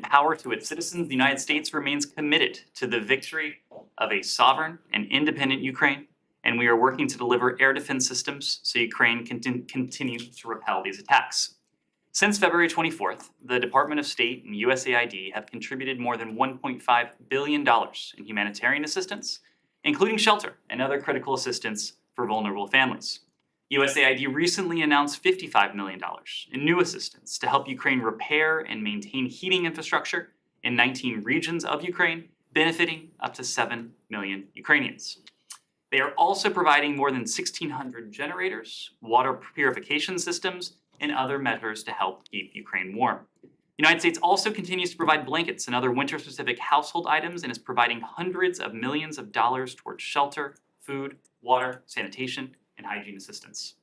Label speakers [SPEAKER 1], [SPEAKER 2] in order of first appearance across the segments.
[SPEAKER 1] power to its citizens, the United States remains committed to the victory of a sovereign and independent Ukraine, and we are working to deliver air defense systems so Ukraine can continue to repel these attacks. Since February 24th, the Department of State and USAID have contributed more than $1.5 billion in humanitarian assistance, including shelter and other critical assistance for vulnerable families. USAID recently announced $55 million in new assistance to help Ukraine repair and maintain heating infrastructure in 19 regions of Ukraine, benefiting up to 7 million Ukrainians. They are also providing more than 1,600 generators, water purification systems, and other measures to help keep Ukraine warm. The United States also continues to provide blankets and other winter-specific household items and is providing hundreds of millions of dollars towards shelter, food, water, sanitation, and hygiene assistance.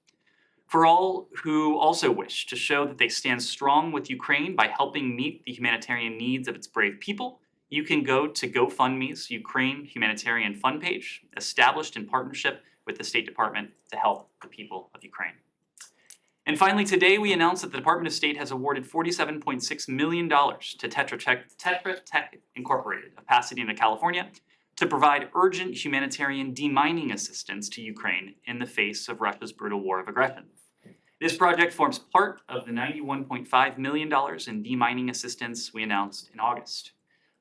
[SPEAKER 1] For all who also wish to show that they stand strong with Ukraine by helping meet the humanitarian needs of its brave people, you can go to GoFundMe's Ukraine Humanitarian Fund page, established in partnership with the State Department to help the people of Ukraine. And finally, today we announced that the Department of State has awarded $47.6 million to Tetra Tech Incorporated of Pasadena, California, to provide urgent humanitarian demining assistance to Ukraine in the face of Russia's brutal war of aggression. This project forms part of the $91.5 million in demining assistance we announced in August.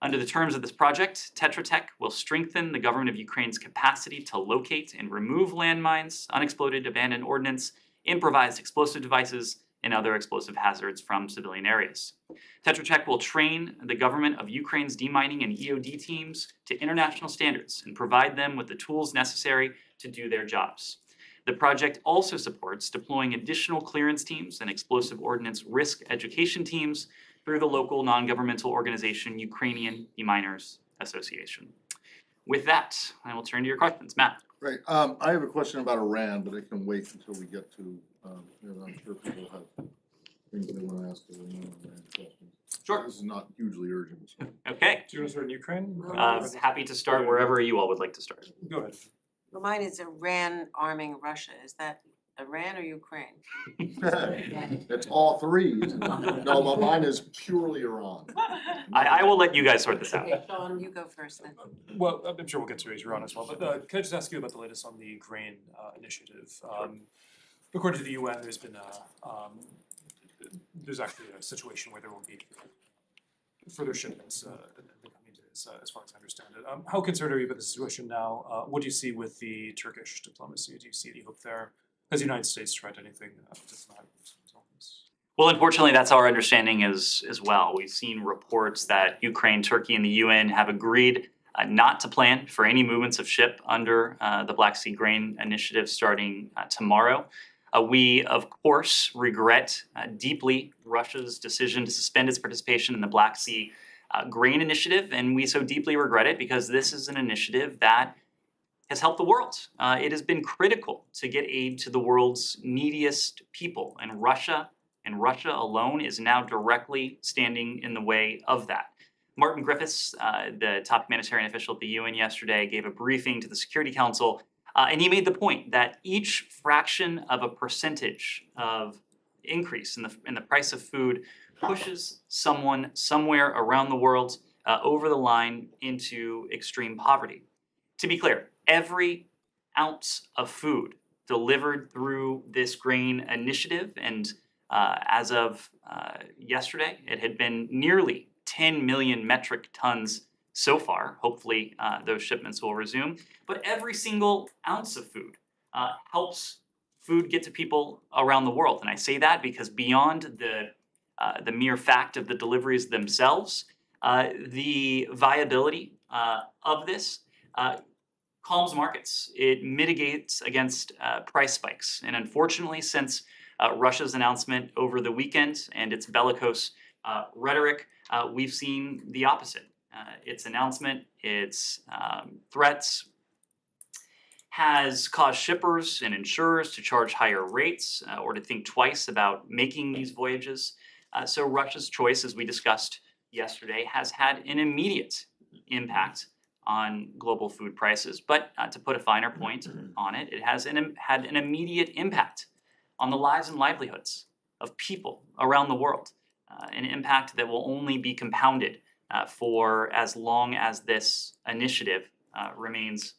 [SPEAKER 1] Under the terms of this project, Tetra Tech will strengthen the government of Ukraine's capacity to locate and remove landmines, unexploded abandoned ordnance, improvised explosive devices, and other explosive hazards from civilian areas. Tetra Tech will train the government of Ukraine's demining and EOD teams to international standards and provide them with the tools necessary to do their jobs. The project also supports deploying additional clearance teams and explosive ordnance risk education teams through the local non-governmental organization Ukrainian Deminers Association. With that, I will turn to your questions. Matt.
[SPEAKER 2] Right. I have a question about Iran, but it can wait until we get to, I'm sure people have things they want to ask the Iran questions.
[SPEAKER 1] Sure.
[SPEAKER 2] This is not hugely urgent. So.
[SPEAKER 1] Okay.
[SPEAKER 3] Do you want to start in Ukraine?
[SPEAKER 1] Happy to start wherever you all would like to start.
[SPEAKER 3] Go ahead.
[SPEAKER 4] Well, mine is Iran arming Russia. Is that Iran or Ukraine?
[SPEAKER 2] It's all three. No, mine is purely Iran.
[SPEAKER 1] I will let you guys sort this out.
[SPEAKER 4] Okay, Sean, you go first then.
[SPEAKER 3] Well, I'm sure we'll get to Iran as well, but can I just ask you about the latest on the Ukraine initiative? According to the UN, there's been there's actually a situation where there will be further shipments in the coming days, as far as I understand it. How concerned are you about the situation now? What do you see with the Turkish diplomacy? Do you see any hope there? Has the United States tried anything diplomatic?
[SPEAKER 1] Well, unfortunately, that's our understanding as well. We've seen reports that Ukraine, Turkey, and the UN have agreed not to plan for any movements of ship under the Black Sea Grain Initiative starting tomorrow. We, of course, regret deeply Russia's decision to suspend its participation in the Black Sea Grain Initiative, and we so deeply regret it because this is an initiative that has helped the world. It has been critical to get aid to the world's neediest people, and Russia alone is now directly standing in the way of that. Martin Griffiths, the top humanitarian official at the UN yesterday, gave a briefing to the Security Council, and he made the point that each fraction of a percentage of increase in the price of food pushes someone somewhere around the world over the line into extreme poverty. To be clear, every ounce of food delivered through this grain initiative, and as of yesterday, it had been nearly 10 million metric tons so far. Hopefully, those shipments will resume. But every single ounce of food helps food get to people around the world. And I say that because beyond the mere fact of the deliveries themselves, the viability of this calms markets. It mitigates against price spikes. And unfortunately, since Russia's announcement over the weekend and its bellicose rhetoric, we've seen the opposite. Its announcement, its threats, has caused shippers and insurers to charge higher rates or to think twice about making these voyages. So Russia's choice, as we discussed yesterday, has had an immediate impact on global food prices. But to put a finer point on it, it has had an immediate impact on the lives and livelihoods of people around the world. an impact that will only be compounded for as long as this initiative remains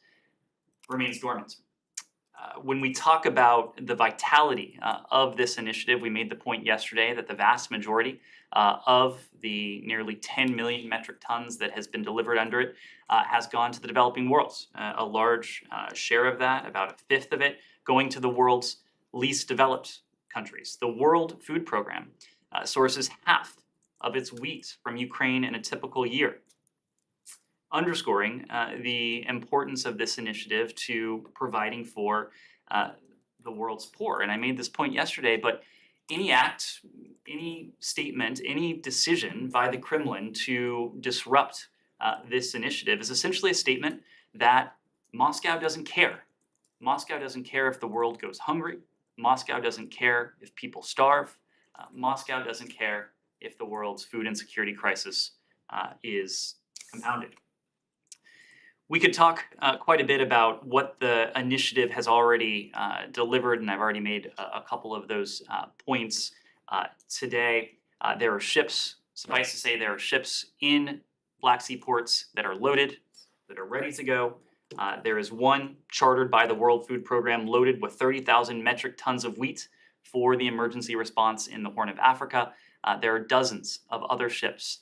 [SPEAKER 1] dormant. When we talk about the vitality of this initiative, we made the point yesterday that the vast majority of the nearly 10 million metric tons that has been delivered under it has gone to the developing worlds. A large share of that, about a fifth of it, going to the world's least developed countries. The World Food Program sources half of its wheat from Ukraine in a typical year, underscoring the importance of this initiative to providing for the world's poor. And I made this point yesterday, but any act, any statement, any decision by the Kremlin to disrupt this initiative is essentially a statement that Moscow doesn't care. Moscow doesn't care if the world goes hungry. Moscow doesn't care if people starve. Moscow doesn't care if the world's food insecurity crisis is compounded. We could talk quite a bit about what the initiative has already delivered, and I've already made a couple of those points today. There are ships, suffice to say, there are ships in Black Sea ports that are loaded, that are ready to go. There is one chartered by the World Food Program loaded with 30,000 metric tons of wheat for the emergency response in the Horn of Africa. There are dozens of other ships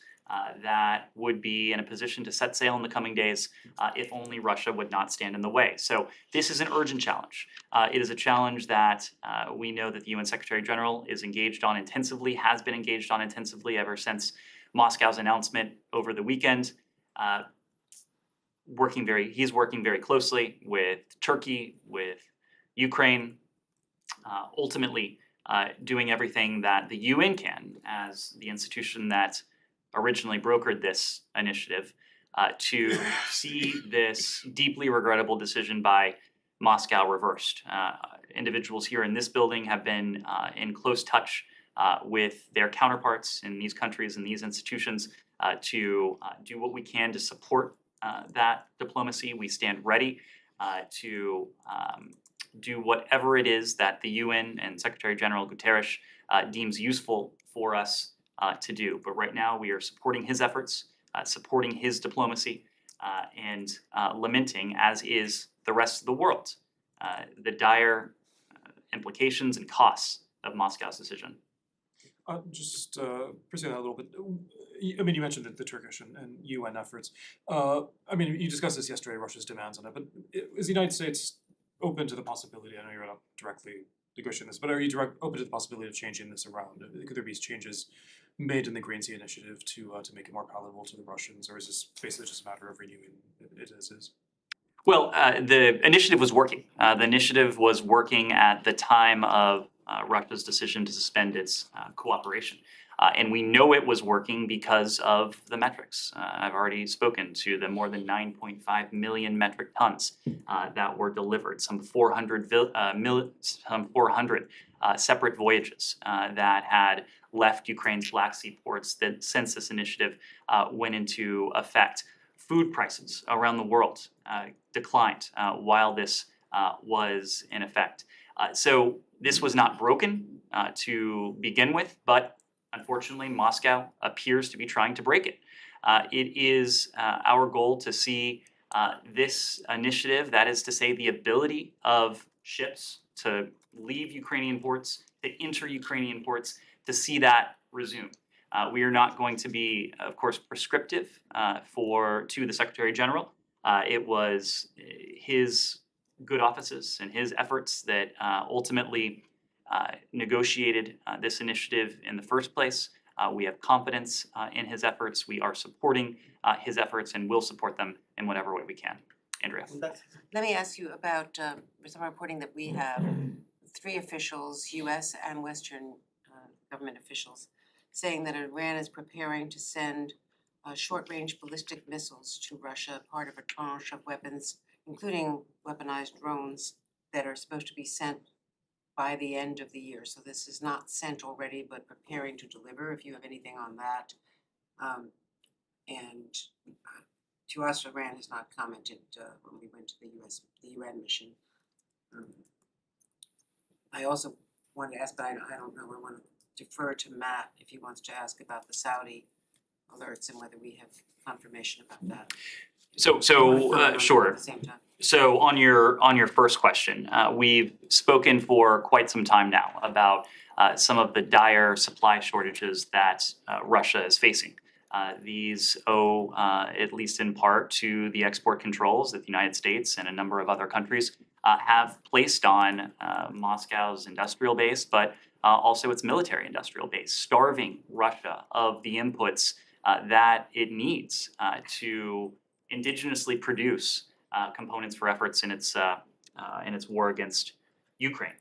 [SPEAKER 1] that would be in a position to set sail in the coming days if only Russia would not stand in the way. So this is an urgent challenge. It is a challenge that we know that the UN Secretary General is engaged on intensively, has been engaged on intensively ever since Moscow's announcement over the weekend. He's working very closely with Turkey, with Ukraine, ultimately doing everything that the UN can as the institution that originally brokered this initiative to see this deeply regrettable decision by Moscow reversed. Individuals here in this building have been in close touch with their counterparts in these countries and these institutions to do what we can to support that diplomacy. We stand ready to do whatever it is that the UN and Secretary General Guterres deems useful for us to do. But right now we are supporting his efforts, supporting his diplomacy, and lamenting, as is the rest of the world, the dire implications and costs of Moscow's decision.
[SPEAKER 3] Just pursuing that a little bit. I mean, you mentioned the Turkish and UN efforts. I mean, you discussed this yesterday, Russia's demands on it, but is the United States open to the possibility, I know you're not directly negotiating this, but are you open to the possibility of changing this around? Could there be changes made in the Green Sea Initiative to make it more palatable to the Russians, or is this basically just a matter of renewing it as is?
[SPEAKER 1] Well, the initiative was working. The initiative was working at the time of Russia's decision to suspend its cooperation. And we know it was working because of the metrics. I've already spoken to the more than 9.5 million metric tons that were delivered, some 400 separate voyages that had left Ukraine's Black Sea ports since this initiative went into effect. Food prices around the world declined while this was in effect. So this was not broken to begin with, but unfortunately Moscow appears to be trying to break it. It is our goal to see this initiative, that is to say the ability of ships to leave Ukrainian ports, to enter Ukrainian ports, to see that resume. We are not going to be, of course, prescriptive to the Secretary General. It was his good offices and his efforts that ultimately negotiated this initiative in the first place. We have confidence in his efforts. We are supporting his efforts and will support them in whatever way we can. Andrea.
[SPEAKER 4] Let me ask you about some reporting that we have, 3 officials, US and Western government officials, saying that Iran is preparing to send short-range ballistic missiles to Russia, part of a tranche of weapons, including weaponized drones that are supposed to be sent by the end of the year. So this is not sent already, but preparing to deliver, if you have anything on that. And to us, Iran has not commented when we went to the UN mission. I also wanted to ask, but I don't know, I want to defer to Matt if he wants to ask about the Saudi alerts and whether we have confirmation about that.
[SPEAKER 1] So,
[SPEAKER 4] At
[SPEAKER 1] sure.
[SPEAKER 4] the same time.
[SPEAKER 1] So on your first question, we've spoken for quite some time now about some of the dire supply shortages that Russia is facing. These owe, at least in part, to the export controls that the United States and a number of other countries have placed on Moscow's industrial base, but also its military industrial base, starving Russia of the inputs that it needs to indigenously produce components for efforts in its war against Ukraine.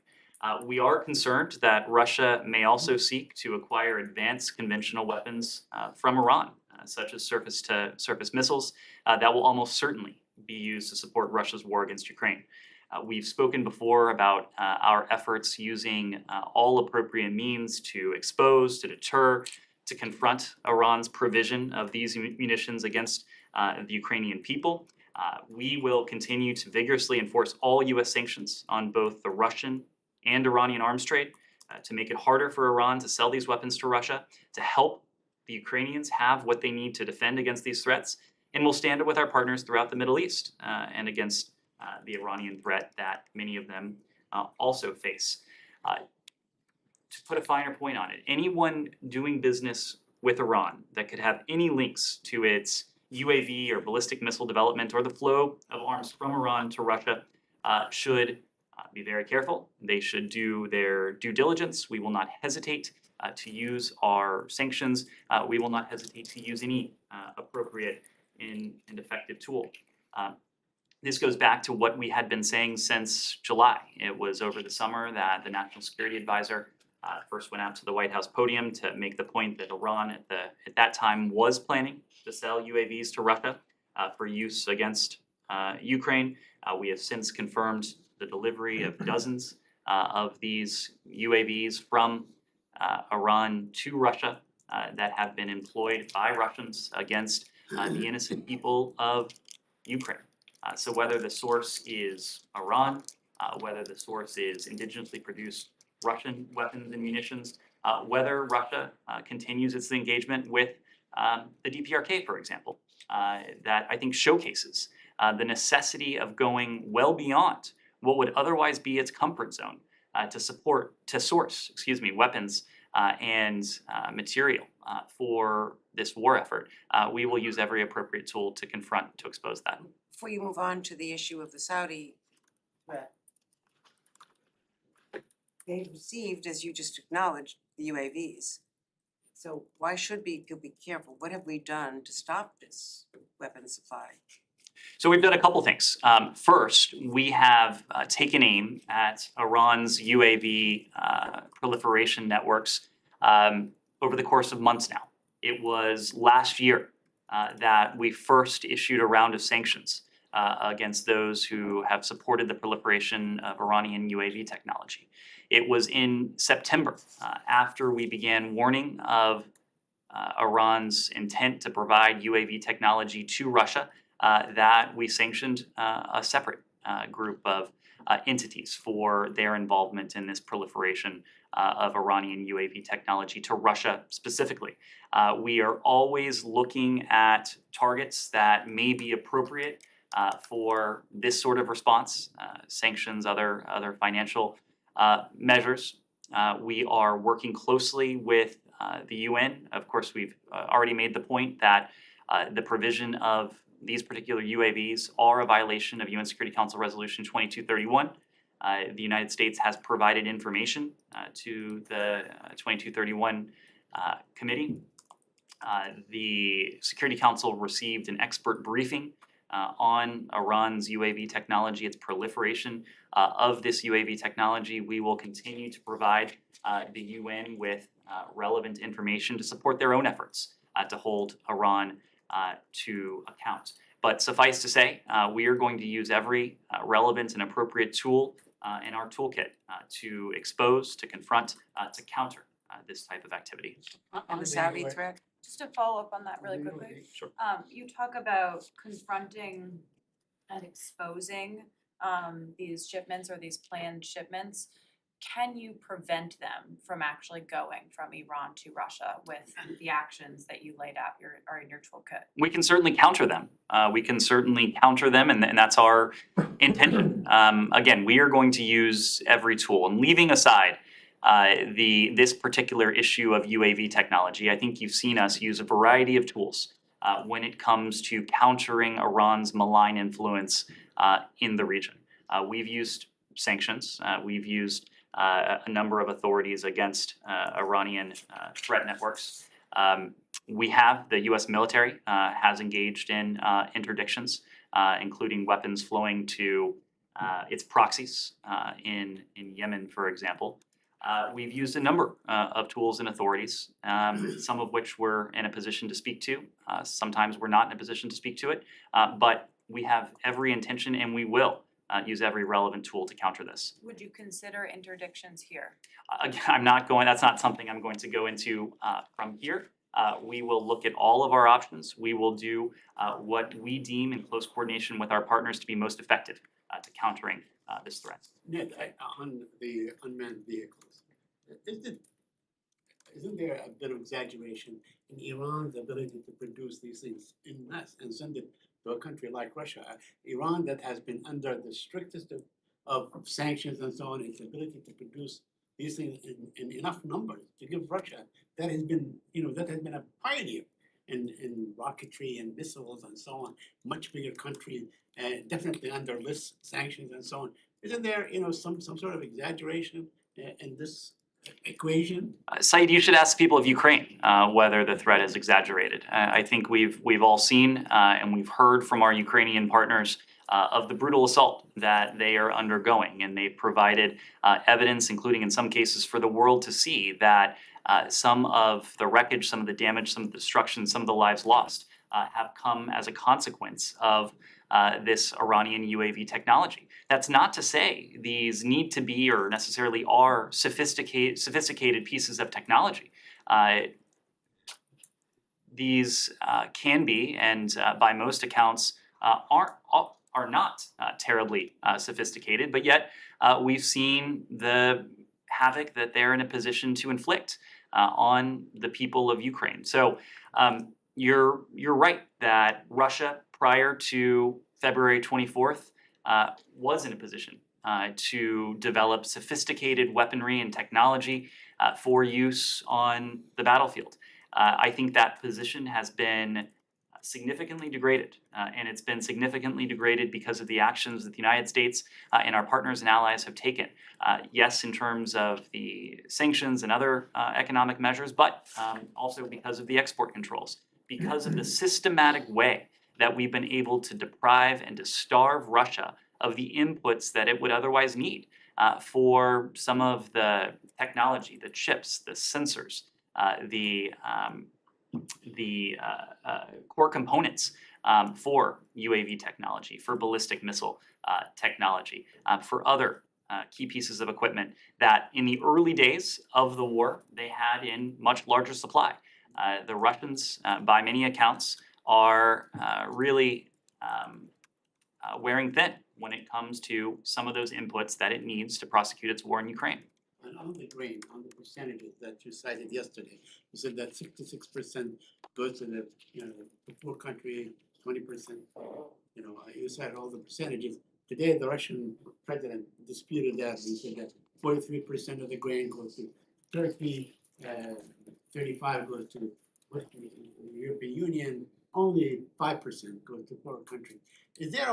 [SPEAKER 1] We are concerned that Russia may also seek to acquire advanced conventional weapons from Iran, such as surface-to-surface missiles that will almost certainly be used to support Russia's war against Ukraine. We've spoken before about our efforts using all appropriate means to expose, to deter, to confront Iran's provision of these munitions against the Ukrainian people. We will continue to vigorously enforce all U.S. sanctions on both the Russian and Iranian arms trade to make it harder for Iran to sell these weapons to Russia, to help the Ukrainians have what they need to defend against these threats, and we'll stand up with our partners throughout the Middle East and against the Iranian threat that many of them also face. To put a finer point on it, anyone doing business with Iran that could have any links to its UAV or ballistic missile development or the flow of arms from Iran to Russia should be very careful. They should do their due diligence. We will not hesitate to use our sanctions. We will not hesitate to use any appropriate and effective tool. This goes back to what we had been saying since July. It was over the summer that the National Security Advisor first went out to the White House podium to make the point that Iran at that time was planning to sell UAVs to Russia for use against Ukraine. We have since confirmed the delivery of dozens of these UAVs from Iran to Russia that have been employed by Russians against the innocent people of Ukraine. So whether the source is Iran, whether the source is indigenously produced Russian weapons and munitions, whether Russia continues its engagement with the DPRK, for example, that I think showcases the necessity of going well beyond what would otherwise be its comfort zone to source weapons and material for this war effort. We will use every appropriate tool to confront, to expose that.
[SPEAKER 4] Before you move on to the issue of the Saudi threat, they've received, as you just acknowledged, the UAVs. So why should we be careful? What have we done to stop this weapons supply?
[SPEAKER 1] So we've done a couple things. First, we have taken aim at Iran's UAV proliferation networks over the course of months now. It was last year that we first issued a round of sanctions against those who have supported the proliferation of Iranian UAV technology. It was in September, after we began warning of Iran's intent to provide UAV technology to Russia, that we sanctioned a separate group of entities for their involvement in this proliferation of Iranian UAV technology to Russia specifically. We are always looking at targets that may be appropriate for this sort of response, sanctions, other financial measures. We are working closely with the UN. Of course, we've already made the point that the provision of these particular UAVs are a violation of UN Security Council Resolution 2231. The United States has provided information to the 2231 committee. The Security Council received an expert briefing on Iran's UAV technology, its proliferation of this UAV technology. We will continue to provide the UN with relevant information to support their own efforts to hold Iran to account. But suffice to say, we are going to use every relevant and appropriate tool in our toolkit to expose, to confront, to counter this type of activity.
[SPEAKER 4] On the Saudi threat?
[SPEAKER 5] Just to follow up on that really quickly.
[SPEAKER 1] Sure.
[SPEAKER 5] You talk about confronting and exposing these shipments or these planned shipments. can you prevent them from actually going from Iran to Russia with the actions that you laid out are in your toolkit?
[SPEAKER 1] We can certainly counter them. And that's our intention. Again, we are going to use every tool. And leaving aside this particular issue of UAV technology, I think you've seen us use a variety of tools when it comes to countering Iran's malign influence in the region. We've used sanctions. We've used a number of authorities against Iranian threat networks. We have, the US military has engaged in interdictions, including weapons flowing to its proxies in Yemen, for example. We've used a number of tools and authorities, some of which we're in a position to speak to. Sometimes we're not in a position to speak to it, but we have every intention and we will use every relevant tool to counter this.
[SPEAKER 5] Would you consider interdictions here?
[SPEAKER 1] That's not something I'm going to go into from here. We will look at all of our options. We will do what we deem in close coordination with our partners to be most effective to countering this threat.
[SPEAKER 6] Ned, on the unmanned vehicles, isn't there a bit of exaggeration in Iran's ability to produce these things in mass and send it to a country like Russia? Iran, that has been under the strictest of sanctions and so on, its ability to produce these things in enough numbers to give Russia, that has been a pioneer in rocketry and missiles and so on, much bigger country, definitely under less sanctions and so on. Isn't there, some sort of exaggeration in this equation?
[SPEAKER 1] Saeed, you should ask people of Ukraine whether the threat is exaggerated. I think we've all seen and we've heard from our Ukrainian partners of the brutal assault that they are undergoing, and they've provided evidence, including in some cases for the world to see, that some of the wreckage, some of the damage, some of the destruction, some of the lives lost have come as a consequence of this Iranian UAV technology. That's not to say these need to be or necessarily are sophisticated pieces of technology. These can be, and by most accounts, are not terribly sophisticated, but yet we've seen the havoc that they're in a position to inflict on the people of Ukraine. So you're right that Russia, prior to February 24th, was in a position to develop sophisticated weaponry and technology for use on the battlefield. I think that position has been significantly degraded, and it's been significantly degraded because of the actions that the United States and our partners and allies have taken. Yes, in terms of the sanctions and other economic measures, but also because of the export controls, because of the systematic way that we've been able to deprive and to starve Russia of the inputs that it would otherwise need for some of the technology, the chips, the sensors, the core components for UAV technology, for ballistic missile technology, for other key pieces of equipment that in the early days of the war they had in much larger supply. The Russians, by many accounts, are really wearing thin when it comes to some of those inputs that it needs to prosecute its war in Ukraine.
[SPEAKER 6] And on the grain, on the percentages that you cited yesterday, you said that 66% goes to the poor country, 20%. You cited all the percentages. Today, the Russian president disputed that. He said that 43% of the grain goes to Turkey, 35% goes to the European Union, only 5% goes to poor country. Is there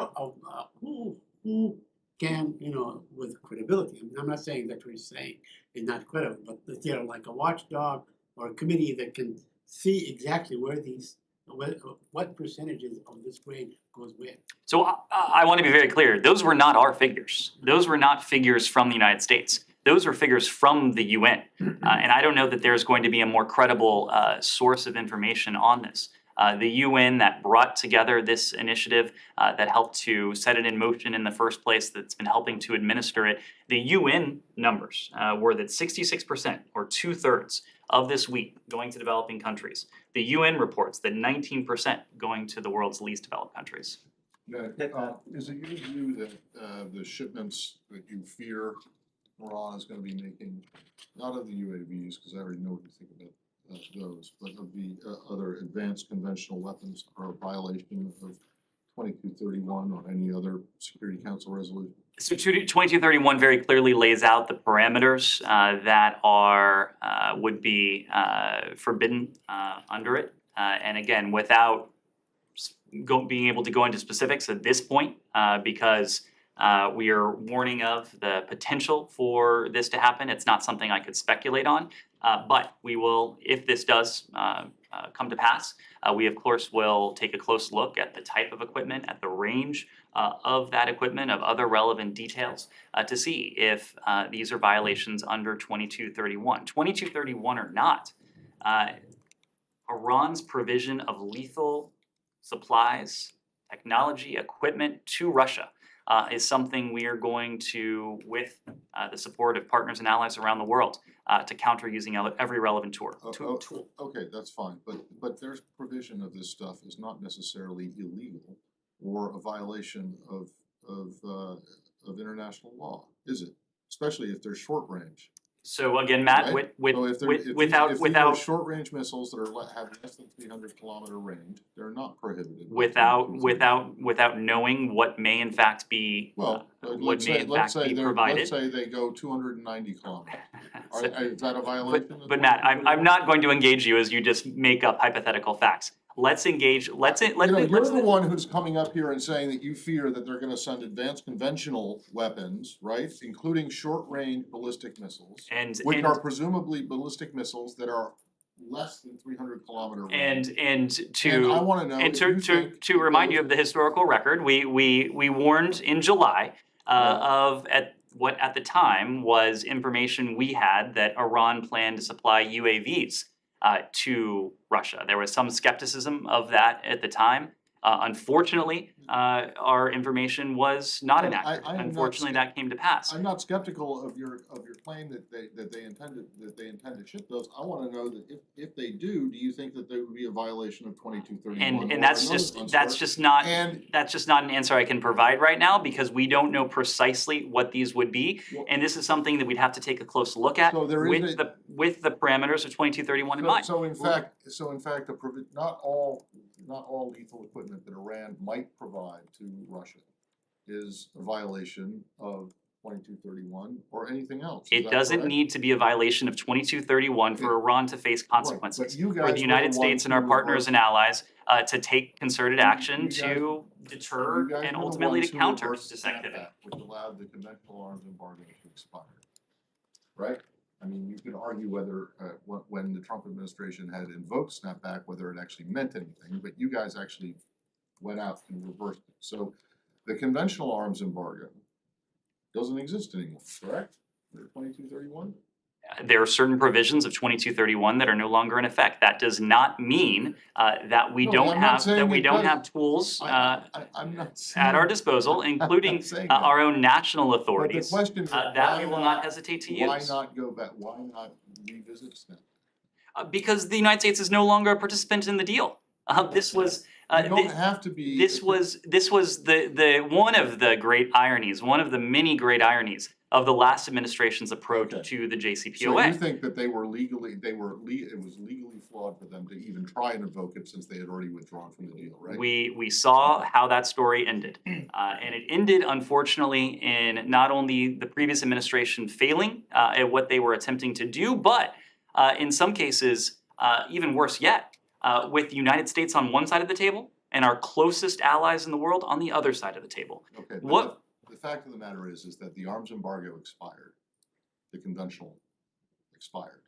[SPEAKER 6] who can, with credibility, I'm not saying that what you're saying is not credible, but is there like a watchdog or a committee that can see exactly where what percentages of this grain goes where?
[SPEAKER 1] So I want to be very clear. Those were not our figures. Those were not figures from the United States. Those are figures from the UN. And I don't know that there's going to be a more credible source of information on this. The UN that brought together this initiative, that helped to set it in motion in the first place, that's been helping to administer it, the UN numbers were that 66%, or 2/3, of this wheat going to developing countries. The UN reports that 19% going to the world's least developed countries.
[SPEAKER 2] Is it your view that the shipments that you fear Iran is gonna be making, not of the UAVs, because I already know what you think about those, but of the other advanced conventional weapons are a violation of 2231 or any other Security Council resolution?
[SPEAKER 1] So 2231 very clearly lays out the parameters that are would be forbidden under it. And again, without being able to go into specifics at this point, because we are warning of the potential for this to happen. It's not something I could speculate on, but we will, if this does come to pass, we of course will take a close look at the type of equipment, at the range of that equipment, of other relevant details to see if these are violations under 2231. 2231 or not, Iran's provision of lethal supplies, technology, equipment to Russia is something we are going to, with the support of partners and allies around the world, to counter using every relevant tool.
[SPEAKER 2] Okay, that's fine, but their provision of this stuff is not necessarily illegal or a violation of international law, is it? Especially if they're short range.
[SPEAKER 1] So again, Matt,
[SPEAKER 2] Right? So if these are short range missiles that have less than 300-kilometer range, they're not prohibited.
[SPEAKER 1] without knowing what may in fact be
[SPEAKER 2] Well, let's say they go 290 kilometers.
[SPEAKER 1] So-
[SPEAKER 2] Is that a violation?
[SPEAKER 1] But Matt, I'm not going to engage you as you just make up hypothetical facts. Let's engage.
[SPEAKER 2] You're the one who's coming up here and saying that you fear that they're going to send advanced conventional weapons, right, including short-range ballistic missiles, which are presumably ballistic missiles that are less than 300-kilometer range.
[SPEAKER 1] And
[SPEAKER 2] I want to know.
[SPEAKER 1] And to remind you of the historical record, we warned in July of what at the time was information we had that Iran planned to supply UAVs to Russia. There was some skepticism of that at the time. Unfortunately, our information was not inaccurate. Unfortunately, that came to pass.
[SPEAKER 2] I'm not skeptical of your claim that they intend to ship those. I want to know that if they do you think that there would be a violation of 2231?
[SPEAKER 1] And that's just not an answer I can provide right now, because we don't know precisely what these would be, and this is something that we'd have to take a close look at with the parameters of 2231 in mind.
[SPEAKER 2] So in fact, not all lethal equipment that Iran might provide to Russia is a violation of 2231 or anything else.
[SPEAKER 1] It doesn't need to be a violation of 2231 for Iran to face consequences. For the United States and our partners and allies to take concerted action to deter and ultimately to counter this activity.
[SPEAKER 2] Which allowed the conventional arms embargo to expire, right? I mean, you could argue whether when the Trump administration had invoked snapback, whether it actually meant anything, but you guys actually went out and reversed it. So the conventional arms embargo doesn't exist anymore, correct? Under 2231?
[SPEAKER 1] There are certain provisions of 2231 that are no longer in effect. That does not mean that we don't have tools at our disposal, including our own national authorities, that we will not hesitate to use.
[SPEAKER 2] Why not go back? Why not revisit SNAP?
[SPEAKER 1] Because the United States is no longer a participant in the deal. This was
[SPEAKER 2] you don't have to be.
[SPEAKER 1] This was the one of the great ironies, one of the many great ironies of the last administration's approach to the JCPOA.
[SPEAKER 2] So you think that it was legally flawed for them to even try and invoke it, since they had already withdrawn from the deal, right?
[SPEAKER 1] We saw how that story ended, and it ended unfortunately in not only the previous administration failing at what they were attempting to do, but in some cases even worse yet, with the United States on one side of the table and our closest allies in the world on the other side of the table.
[SPEAKER 2] Okay. The fact of the matter is that the arms embargo expired, the conventional expired,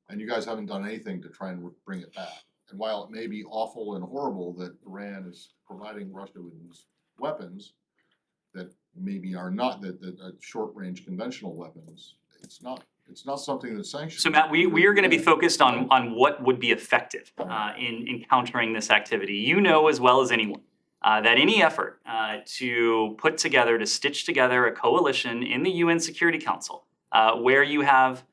[SPEAKER 2] and you guys haven't done anything to try and bring it back. And while it may be awful and horrible that Iran is providing Russia with these weapons that maybe are not that short-range conventional weapons, it's not something that's sanctioned.
[SPEAKER 1] So Matt, we are going to be focused on what would be effective in countering this activity. You know as well as anyone that any effort to stitch together a coalition in the UN Security Council where you have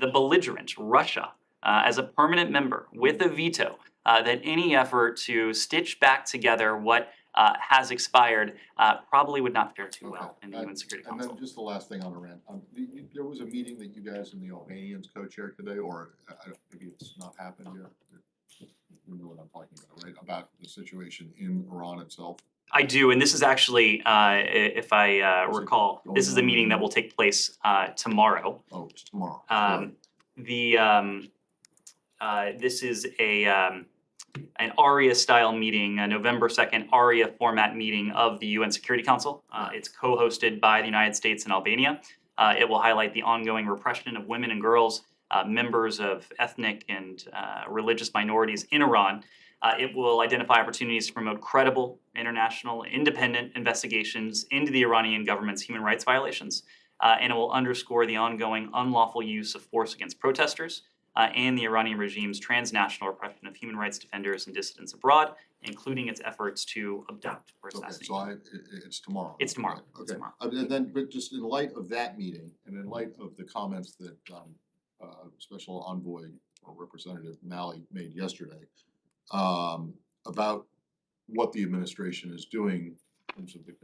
[SPEAKER 1] the belligerent Russia as a permanent member with a veto, that any effort to stitch back together what has expired, probably would not fare too well in the
[SPEAKER 2] Okay.
[SPEAKER 1] UN Security
[SPEAKER 2] And
[SPEAKER 1] Council.
[SPEAKER 2] then just the last thing on Iran, there was a meeting that you guys and the Albanians co-chaired today, or maybe it's not happened yet. You know what I'm talking about, right? About the situation in Iran itself.
[SPEAKER 1] I do, and this is actually, if I
[SPEAKER 2] Is it
[SPEAKER 1] recall, this is a
[SPEAKER 2] going on
[SPEAKER 1] meeting that will take place tomorrow.
[SPEAKER 2] Oh, it's tomorrow.
[SPEAKER 1] This is an ARIA-style meeting, a November 2nd ARIA format meeting of the UN Security Council. It's co-hosted by the United States and Albania. It will highlight the ongoing repression of women and girls, members of ethnic and religious minorities in Iran. It will identify opportunities to promote credible, international, independent investigations into the Iranian government's human rights violations. And it will underscore the ongoing unlawful use of force against protesters, and the Iranian regime's transnational repression of human rights defenders and dissidents abroad, including its efforts to abduct or
[SPEAKER 2] Okay,
[SPEAKER 1] assassinate.
[SPEAKER 2] so it's tomorrow.
[SPEAKER 1] It's tomorrow.
[SPEAKER 2] Okay.
[SPEAKER 1] It's tomorrow.
[SPEAKER 2] And then, but just in light of that meeting, and in light of the comments that Special Envoy or Representative Malley made yesterday, about what the administration is doing in terms of the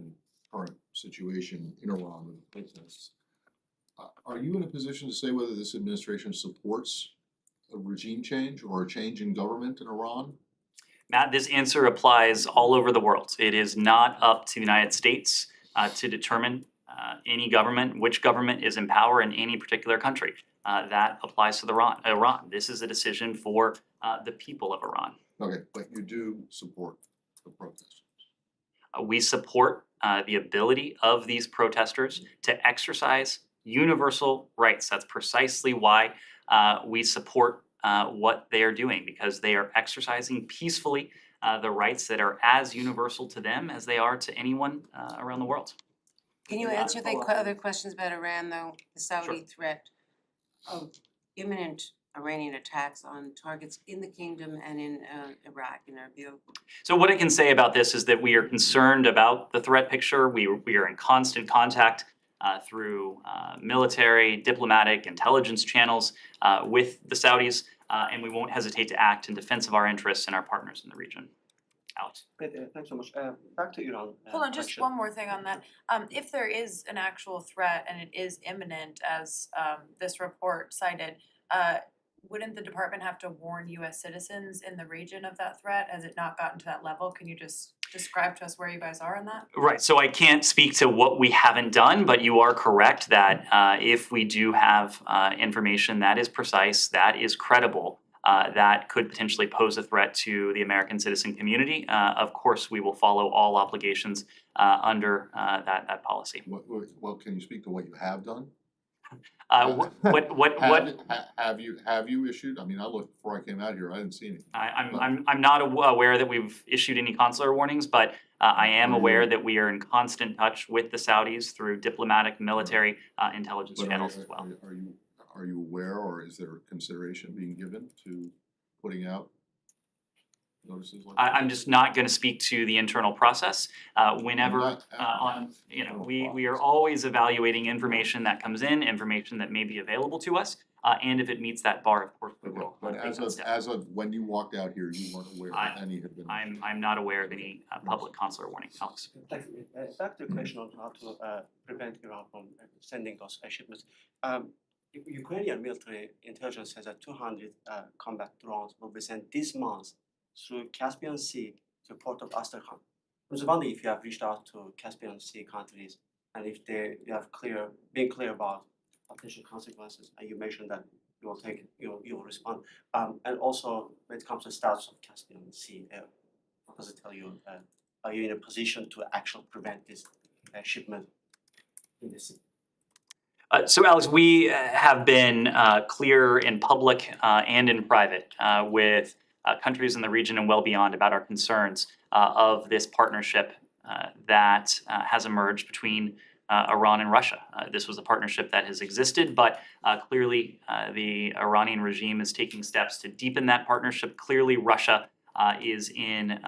[SPEAKER 2] current situation in Iran with the protests, are you in a position to say whether this administration supports a regime change or a change in government in Iran?
[SPEAKER 1] Matt, this answer applies all over the world. It is not up to the United States to determine which government is in power in any particular country. That applies to Iran. This is a decision for the people of Iran.
[SPEAKER 2] Okay, but you do support the protesters.
[SPEAKER 1] We support the ability of these protesters to exercise universal rights. That's precisely why we support what they are doing, because they are exercising peacefully the rights that are as universal to them as they are to anyone around the world.
[SPEAKER 4] Can you answer the other questions about Iran, though? The Saudi threat of imminent Iranian attacks on targets in the kingdom and in Iraq, in Erbil.
[SPEAKER 1] So what I can say about this is that we are concerned about the threat picture. We are in constant contact through military, diplomatic, intelligence channels with the Saudis, and we won't hesitate to act in defense of our interests and our partners in the region. Alex.
[SPEAKER 7] Great, thanks so much. Back to Iran.
[SPEAKER 5] Hold on, just
[SPEAKER 7] question.
[SPEAKER 5] one more thing on that. If there is an actual threat and it is imminent, as this report cited, wouldn't the department have to warn US citizens in the region of that threat? Has it not gotten to that level? Can you just describe to us where you guys are in that?
[SPEAKER 1] Right, so I can't speak to what we haven't done, but you are correct that if we do have information that is precise, that is credible, that could potentially pose a threat to the American citizen community, of course we will follow all obligations under that policy.
[SPEAKER 2] Well, can you speak to what you have done? Have you issued? I mean, I looked before I came out here. I didn't see anything.
[SPEAKER 1] I'm not aware that we've issued any consular warnings, but I am aware that we are in constant touch with the Saudis through diplomatic, military, intelligence
[SPEAKER 2] But
[SPEAKER 1] channels as well.
[SPEAKER 2] Are you aware, or is there consideration being given to putting out notices like that?
[SPEAKER 1] I'm just not going to speak to the internal process. Whenever we are always evaluating information that comes in, information that may be available to us, and if it meets that bar, of course we will.
[SPEAKER 2] But
[SPEAKER 1] take that step.
[SPEAKER 2] as of when you walked out here, you weren't aware that any had been.
[SPEAKER 1] I'm not aware of any public consular warning. Alex.
[SPEAKER 7] Thanks. Back to the question on how to prevent Iran from sending those shipments. Ukrainian military intelligence says that 200 combat drones will be sent this month through Caspian Sea to port of Astrakhan. I was wondering if you have reached out to Caspian Sea countries and if they have been clear about potential consequences. And you mentioned that you will respond. And also, when it comes to status of Caspian Sea, what does it tell you? Are you in a position to actually prevent this shipment in the sea?
[SPEAKER 1] So, Alex, we have been clear in public and in private with countries in the region and well beyond about our concerns of this partnership that has emerged between Iran and Russia. This was a partnership that has existed, but clearly the Iranian regime is taking steps to deepen that partnership. Clearly, Russia is in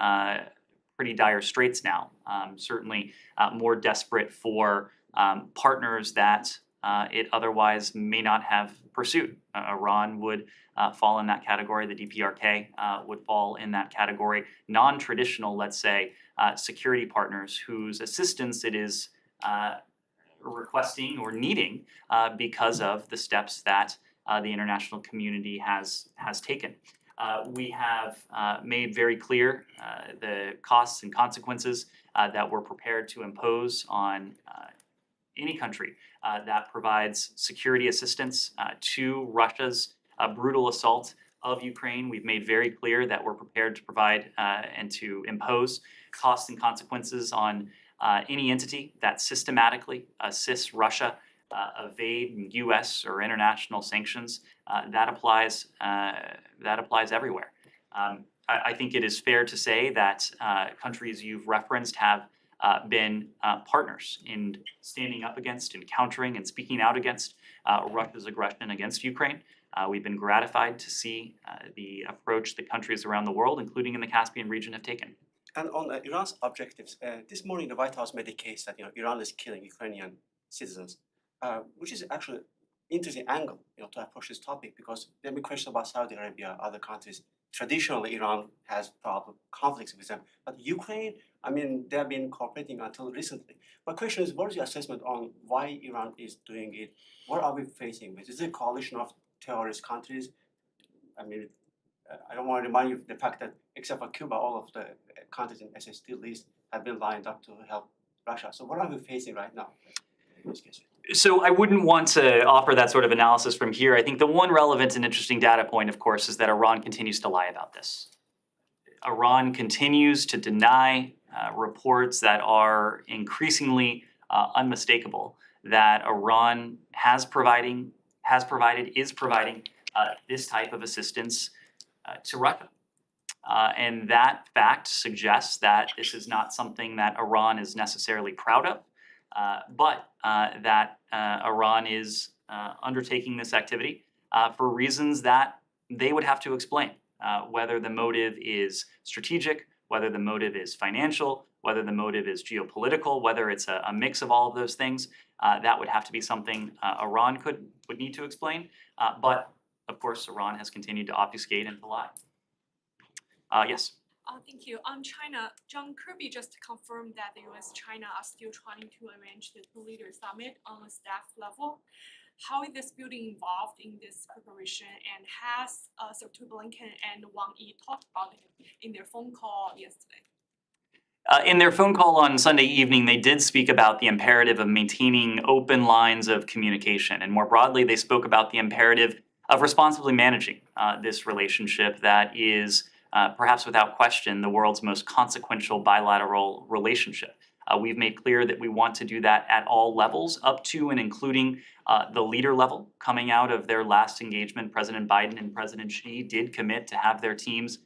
[SPEAKER 1] pretty dire straits now, certainly more desperate for partners that it otherwise may not have pursued. Iran would fall in that category. The DPRK would fall in that category. Non-traditional, let's say, security partners whose assistance it is requesting or needing because of the steps that the international community has taken. We have made very clear the costs and consequences that we're prepared to impose on any country that provides security assistance to Russia's brutal assault of Ukraine. We've made very clear that we're prepared to provide and to impose costs and consequences on any entity that systematically assists Russia evade U.S. or international sanctions. That applies everywhere. I think it is fair to say that countries you've referenced have been partners in standing up against and countering and speaking out against Russia's aggression against Ukraine. We've been gratified to see the approach that countries around the world, including in the Caspian region, have taken.
[SPEAKER 7] And on Iran's objectives, this morning the White House made the case that Iran is killing Ukrainian citizens, which is actually interesting angle to approach this topic, because there have been questions about Saudi Arabia, other countries. Traditionally, Iran has conflicts with them, but Ukraine, I mean, they have been cooperating until recently. My question is, what is your assessment on why Iran is doing it? What are we facing with? Is it a coalition of terrorist countries? I mean, I don't want to remind you of the fact that except for Cuba, all of the countries in SST list have been lined up to help Russia. So what are we facing right now in this case?
[SPEAKER 1] So I wouldn't want to offer that sort of analysis from here. I think the one relevant and interesting data point, of course, is that Iran continues to lie about this. Iran continues to deny reports that are increasingly unmistakable that Iran is providing this type of assistance to Russia. And that fact suggests that this is not something that Iran is necessarily proud of, but that Iran is undertaking this activity for reasons that they would have to explain, whether the motive is strategic, whether the motive is financial, whether the motive is geopolitical, whether it's a mix of all of those things. That would have to be something Iran would need to explain. But of course, Iran has continued to obfuscate and to lie. Yes.
[SPEAKER 8] Thank you. On China, John Kirby just confirmed that the U.S. and China are still trying to arrange the two-leader summit on a staff level. How is this building involved in this preparation, and has Secretary Blinken and Wang Yi talked about it in their phone call yesterday?
[SPEAKER 1] In their phone call on Sunday evening, they did speak about the imperative of maintaining open lines of communication. And more broadly, they spoke about the imperative of responsibly managing this relationship that is perhaps without question, the world's most consequential bilateral relationship. We've made clear that we want to do that at all levels, up to and including the leader level. Coming out of their last engagement, President Biden and President Xi did commit to have their teams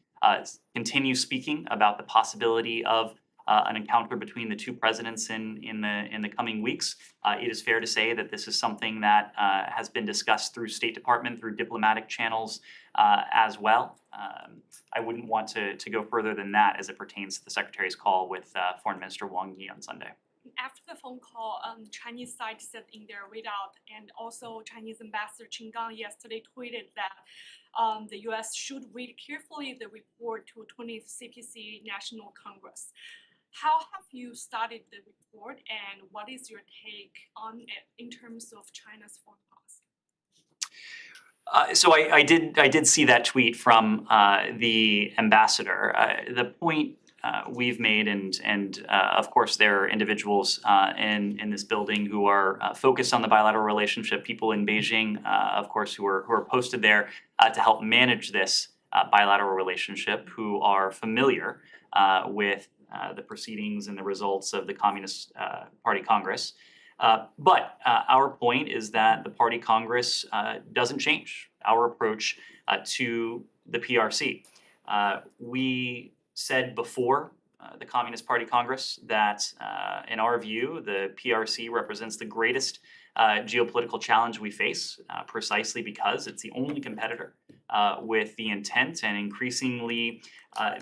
[SPEAKER 1] continue speaking about the possibility of an encounter between the two presidents in the coming weeks. It is fair to say that this is something that has been discussed through State Department, through diplomatic channels as well. I wouldn't want to go further than that as it pertains to the Secretary's call with Foreign Minister Wang Yi on Sunday.
[SPEAKER 8] After the phone call, Chinese side said in their readout, and also Chinese Ambassador Qin Gang yesterday tweeted that the U.S. should read carefully the report to 20th CPC National Congress. How have you studied the report, and what is your take on it in terms of China's foreign policy?
[SPEAKER 1] So I did see that tweet from the ambassador. The point we've made, and of course there are individuals in this building who are focused on the bilateral relationship, people in Beijing, of course, who are posted there to help manage this bilateral relationship, who are familiar with the proceedings and the results of the Communist Party Congress. But our point is that the Party Congress doesn't change our approach to the PRC. We said before the Communist Party Congress that, in our view, the PRC represents the greatest geopolitical challenge we face, precisely because it's the only competitor with the intent and increasingly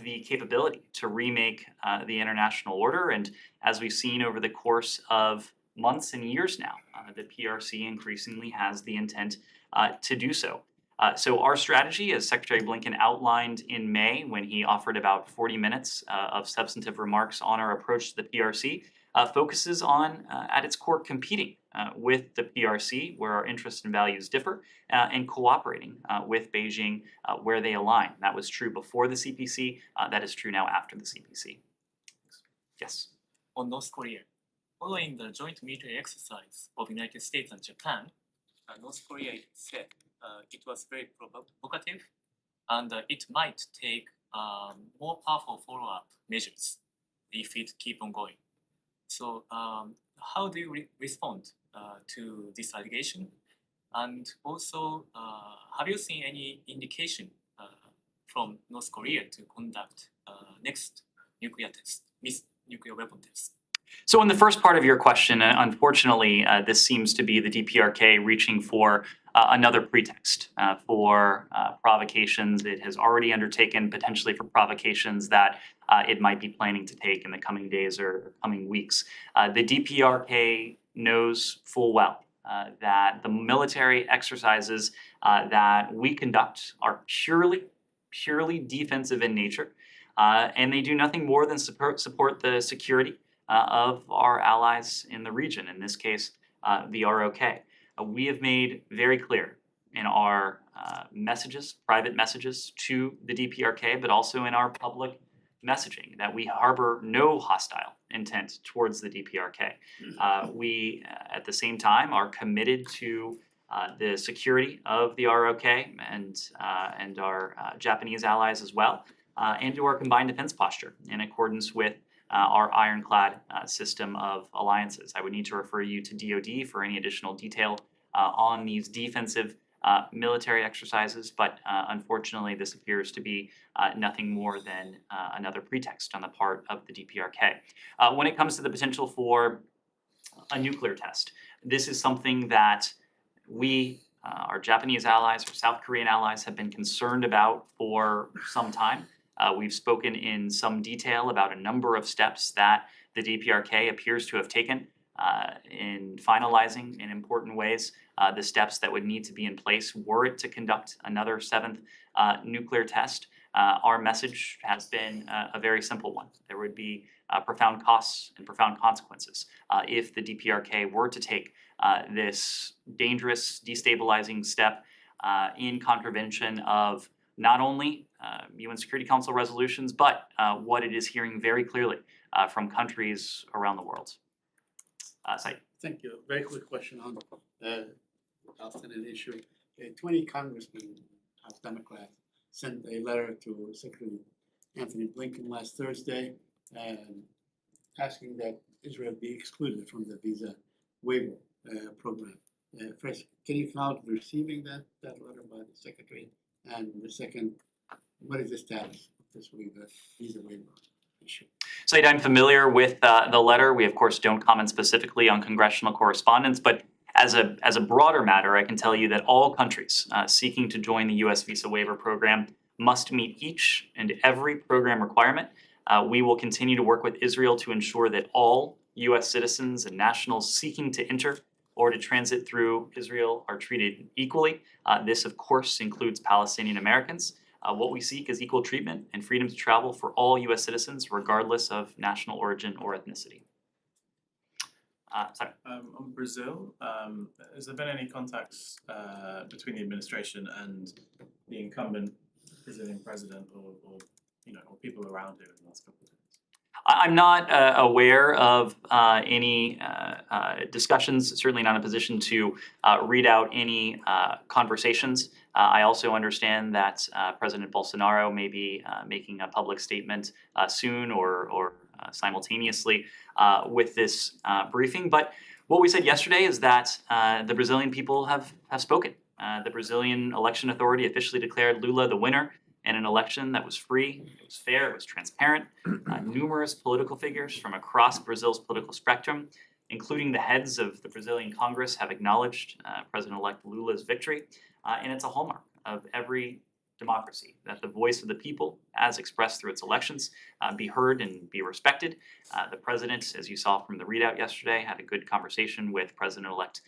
[SPEAKER 1] the capability to remake the international order. And as we've seen over the course of months and years now. The PRC increasingly has the intent to do so. So our strategy, as Secretary Blinken outlined in May when he offered about 40 minutes of substantive remarks on our approach to the PRC, focuses on, at its core, competing with the PRC where our interests and values differ, and cooperating with Beijing where they align. That was true before the CPC, that is true now after the CPC. Yes?
[SPEAKER 9] On North Korea. Following the joint military exercise of United States and Japan, North Korea said it was very provocative and it might take more powerful follow-up measures if it keep on going. So how do you respond to this allegation? And also, have you seen any indication from North Korea to conduct next nuclear test, nuclear weapon test?
[SPEAKER 1] So in the first part of your question, unfortunately, this seems to be the DPRK reaching for another pretext for provocations it has already undertaken, potentially for provocations that it might be planning to take in the coming days or coming weeks. The DPRK knows full well that the military exercises that we conduct are purely defensive in nature, and they do nothing more than support the security of our allies in the region, in this case, the ROK. We have made very clear in our messages, private messages to the DPRK, but also in our public messaging that we harbor no hostile intent towards the DPRK. We, at the same time, are committed to the security of the ROK and our Japanese allies as well, and to our combined defense posture in accordance with our ironclad system of alliances. I would need to refer you to DoD for any additional detail on these defensive military exercises, but unfortunately this appears to be nothing more than another pretext on the part of the DPRK. When it comes to the potential for a nuclear test, this is something that we, our Japanese allies, our South Korean allies, have been concerned about for some time. We've spoken in some detail about a number of steps that the DPRK appears to have taken in finalizing in important ways the steps that would need to be in place were it to conduct another seventh nuclear test. Our message has been a very simple one. There would be profound costs and profound consequences if the DPRK were to take this dangerous, destabilizing step in contravention of not only UN Security Council resolutions, but what it is hearing very clearly from countries around the world. Said.
[SPEAKER 6] Thank you. Very quick question on the Palestinian issue. 20 congressmen, House Democrats, sent a letter to Secretary Anthony Blinken last Thursday asking that Israel be excluded from the visa waiver program. First, can you count receiving that letter by the Secretary? And the second, what is the status of this visa waiver issue?
[SPEAKER 1] Said, I'm familiar with the letter. We, of course, don't comment specifically on congressional correspondence, but as a broader matter, I can tell you that all countries seeking to join the U.S. visa waiver program must meet each and every program requirement. We will continue to work with Israel to ensure that all U.S. citizens and nationals seeking to enter or to transit through Israel are treated equally. This, of course, includes Palestinian Americans. What we seek is equal treatment and freedom to travel for all U.S. citizens, regardless of national origin or ethnicity.
[SPEAKER 10] On Brazil, has there been any contacts between the administration and the incumbent Brazilian president, or people around him in the last couple of days?
[SPEAKER 1] I'm not aware of any discussions, certainly not in a position to read out any conversations. I also understand that President Bolsonaro may be making a public statement soon or simultaneously with this briefing. But what we said yesterday is that the Brazilian people have spoken. The Brazilian election authority officially declared Lula the winner in an election that was free, it was fair, it was transparent. Numerous political figures from across Brazil's political spectrum, including the heads of the Brazilian Congress, have acknowledged President-elect Lula's victory. And it's a hallmark of every democracy, that the voice of the people, as expressed through its elections, be heard and be respected. The president, as you saw from the readout yesterday, had a good conversation with President-elect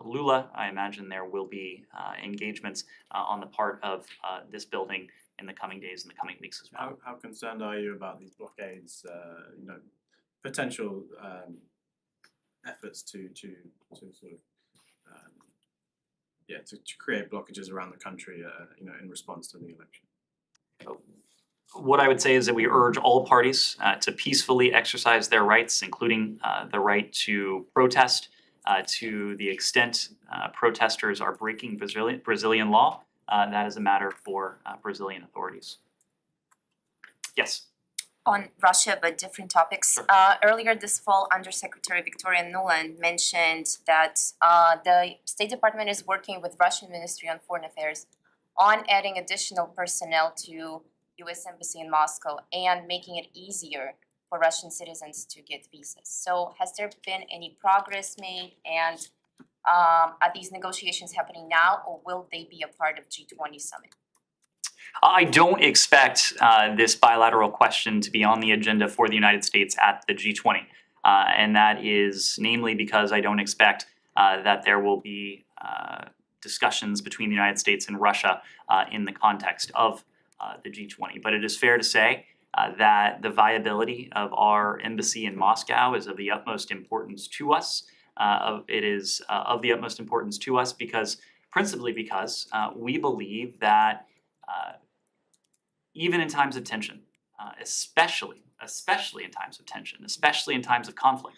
[SPEAKER 1] Lula. I imagine there will be engagements on the part of this building in the coming days and the coming weeks as well.
[SPEAKER 10] How concerned are you about these blockades, potential efforts to sort of to create blockages around the country, in response to the election?
[SPEAKER 1] What I would say is that we urge all parties to peacefully exercise their rights, including the right to protest. To the extent protesters are breaking Brazilian law, that is a matter for Brazilian authorities. Yes.
[SPEAKER 11] On Russia, but different topics.
[SPEAKER 1] Sure.
[SPEAKER 11] Earlier this fall, Undersecretary Victoria Nuland mentioned that the State Department is working with Russian Ministry on Foreign Affairs on adding additional personnel to U.S. Embassy in Moscow and making it easier for Russian citizens to get visas. So has there been any progress made, and are these negotiations happening now, or will they be a part of G20 summit?
[SPEAKER 1] I don't expect this bilateral question to be on the agenda for the United States at the G20. And that is namely because I don't expect that there will be discussions between the United States and Russia in the context of the G20. But it is fair to say that the viability of our embassy in Moscow is of the utmost importance to us. It is of the utmost importance to us principally because we believe that even in times of tension, especially in times of tension, especially in times of conflict,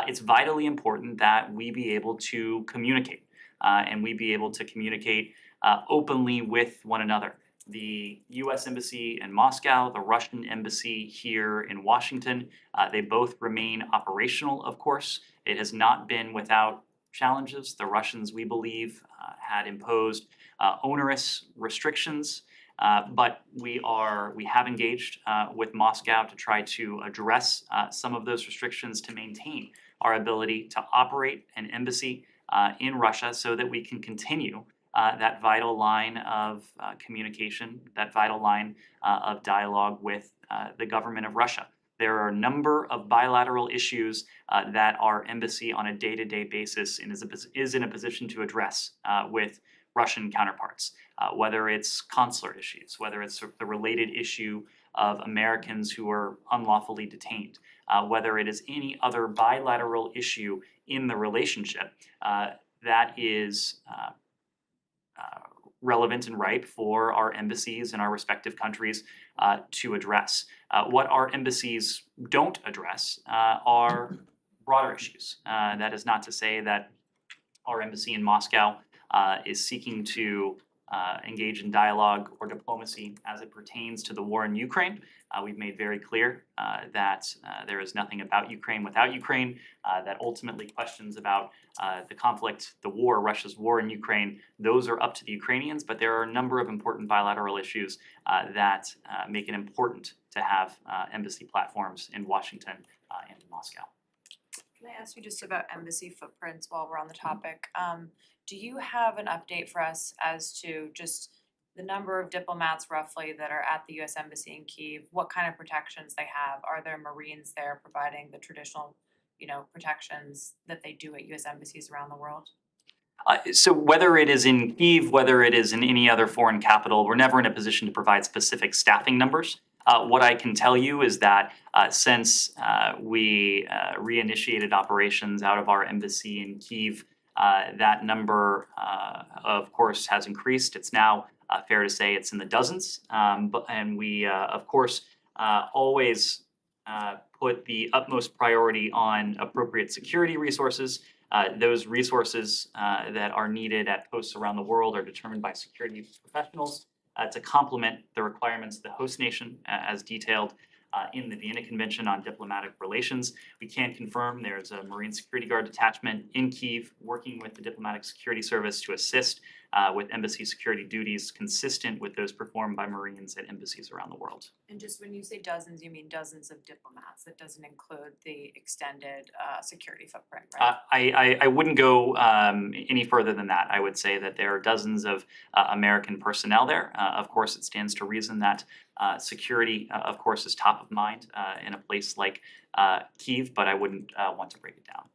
[SPEAKER 1] it's vitally important that we be able to communicate and we be able to communicate openly with one another. The U.S. Embassy in Moscow, the Russian Embassy here in Washington, they both remain operational, of course. It has not been without challenges. The Russians, we believe, had imposed onerous restrictions. But we have engaged with Moscow to try to address some of those restrictions to maintain our ability to operate an embassy in Russia so that we can continue that vital line of communication, that vital line of dialogue with the government of Russia. There are a number of bilateral issues that our embassy on a day-to-day basis is in a position to address with Russian counterparts, whether it's consular issues, whether it's the related issue of Americans who are unlawfully detained, whether it is any other bilateral issue in the relationship that is relevant and ripe for our embassies in our respective countries to address. What our embassies don't address are broader issues. That is not to say that our embassy in Moscow is seeking to engage in dialogue or diplomacy as it pertains to the war in Ukraine. We've made very clear that there is nothing about Ukraine without Ukraine, that ultimately questions about the conflict, the war, Russia's war in Ukraine, those are up to the Ukrainians, but there are a number of important bilateral issues that make it important to have embassy platforms in Washington and in Moscow.
[SPEAKER 5] Can I ask you just about embassy footprints while we're on the topic? Do you have an update for us as to just the number of diplomats roughly that are at the U.S. Embassy in Kiev? What kind of protections they have? Are there Marines there providing the traditional, protections that they do at U.S. embassies around the world?
[SPEAKER 1] So whether it is in Kiev, whether it is in any other foreign capital, we're never in a position to provide specific staffing numbers. What I can tell you is that since we reinitiated operations out of our embassy in Kiev, that number, of course, has increased. It's now fair to say it's in the dozens. And we, of course, always put the utmost priority on appropriate security resources. Those resources that are needed at posts around the world are determined by security professionals to complement the requirements of the host nation as detailed in the Vienna Convention on Diplomatic Relations. We can confirm there's a Marine Security Guard detachment in Kiev working with the Diplomatic Security Service to assist with embassy security duties consistent with those performed by Marines at embassies around the world.
[SPEAKER 5] And just when you say dozens, you mean dozens of diplomats, that doesn't include the extended security footprint, right?
[SPEAKER 1] I wouldn't go any further than that. I would say that there are dozens of American personnel there. Of course, it stands to reason that security, of course, is top of mind in a place like Kiev, but I wouldn't want to break it down.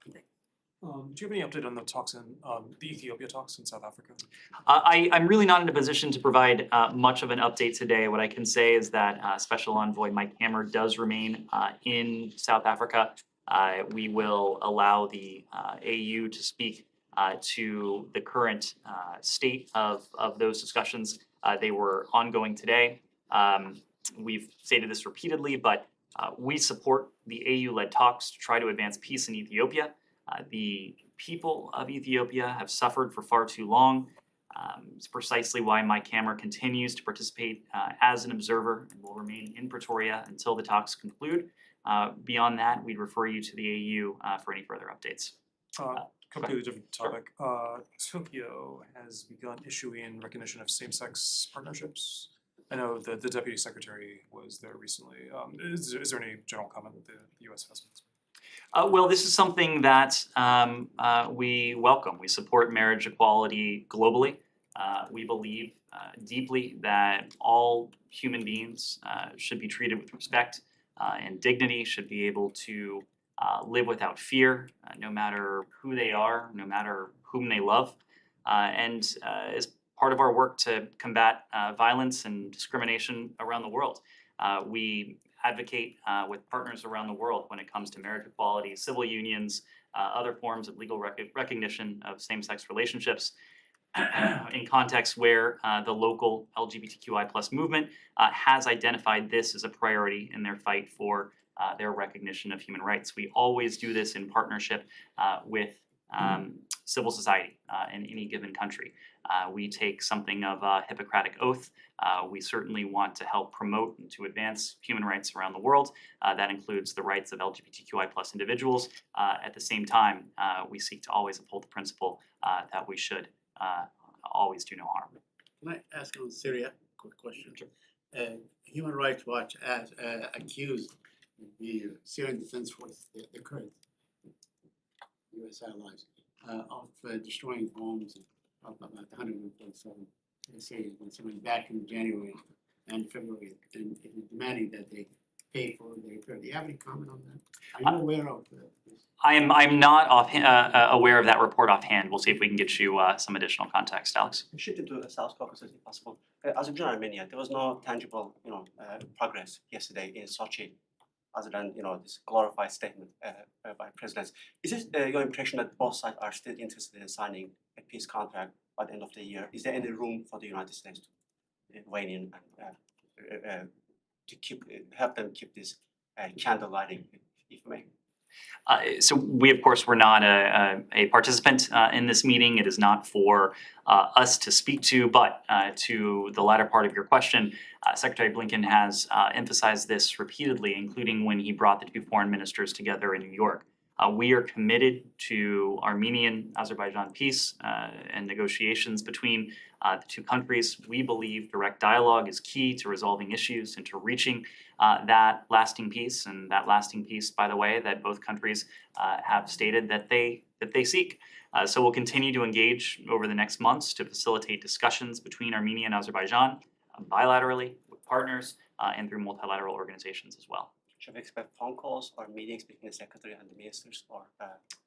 [SPEAKER 3] Do you have any update on the talks in, the Ethiopia talks in South Africa?
[SPEAKER 1] I'm really not in a position to provide much of an update today. What I can say is that Special Envoy Mike Hammer does remain in South Africa. We will allow the AU to speak to the current state of those discussions. They were ongoing today. We've stated this repeatedly, but we support the AU-led talks to try to advance peace in Ethiopia. The people of Ethiopia have suffered for far too long. It's precisely why Mike Hammer continues to participate as an observer and will remain in Pretoria until the talks conclude. Beyond that, we'd refer you to the AU for any further updates.
[SPEAKER 3] Completely different topic. Tokyo has begun issuing recognition of same-sex partnerships. I know the Deputy Secretary was there recently. Is there any general comment that the U.S. has?
[SPEAKER 1] Well, this is something that we welcome. We support marriage equality globally. We believe deeply that all human beings should be treated with respect and dignity, should be able to live without fear, no matter who they are, no matter whom they love. And as part of our work to combat violence and discrimination around the world, we advocate with partners around the world when it comes to marriage equality, civil unions, other forms of legal recognition of same-sex relationships in contexts where the local LGBTQI+ movement has identified this as a priority in their fight for their recognition of human rights. We always do this in partnership with civil society in any given country. We take something of a Hippocratic oath. We certainly want to help promote and to advance human rights around the world. That includes the rights of LGBTQI+ individuals. At the same time, we seek to always uphold the principle that we should always do no harm.
[SPEAKER 6] Can I ask on Syria, quick question? Human Rights Watch has accused the Syrian Defense Force, the Kurds, U.S. allies, of destroying homes of about 147 Syrians back in January and February, and demanding that they pay for the repair. Do you have any comment on that? Are you aware of this?
[SPEAKER 1] I'm not aware of that report offhand. We'll see if we can get you some additional context, Alex.
[SPEAKER 7] Shifting to the South Caucasus, if possible. Azerbaijan and Armenia, there was no tangible, progress yesterday in Sochi, other than this glorified statement by presidents. Is this your impression that both sides are still interested in signing a peace contract by the end of the year? Is there any room for the United States to weigh in and to help them keep this candle lighting, if you may?
[SPEAKER 1] So we, of course, were not a participant in this meeting. It is not for us to speak to, but to the latter part of your question, Secretary Blinken has emphasized this repeatedly, including when he brought the two foreign ministers together in New York. We are committed to Armenian-Azerbaijan peace and negotiations between the two countries. We believe direct dialogue is key to resolving issues and to reaching that lasting peace, and that lasting peace, by the way, that both countries have stated that they seek. So we'll continue to engage over the next months to facilitate discussions between Armenia and Azerbaijan bilaterally with partners and through multilateral organizations as well.
[SPEAKER 7] Should we expect phone calls or meetings between the secretary and the ministers? Or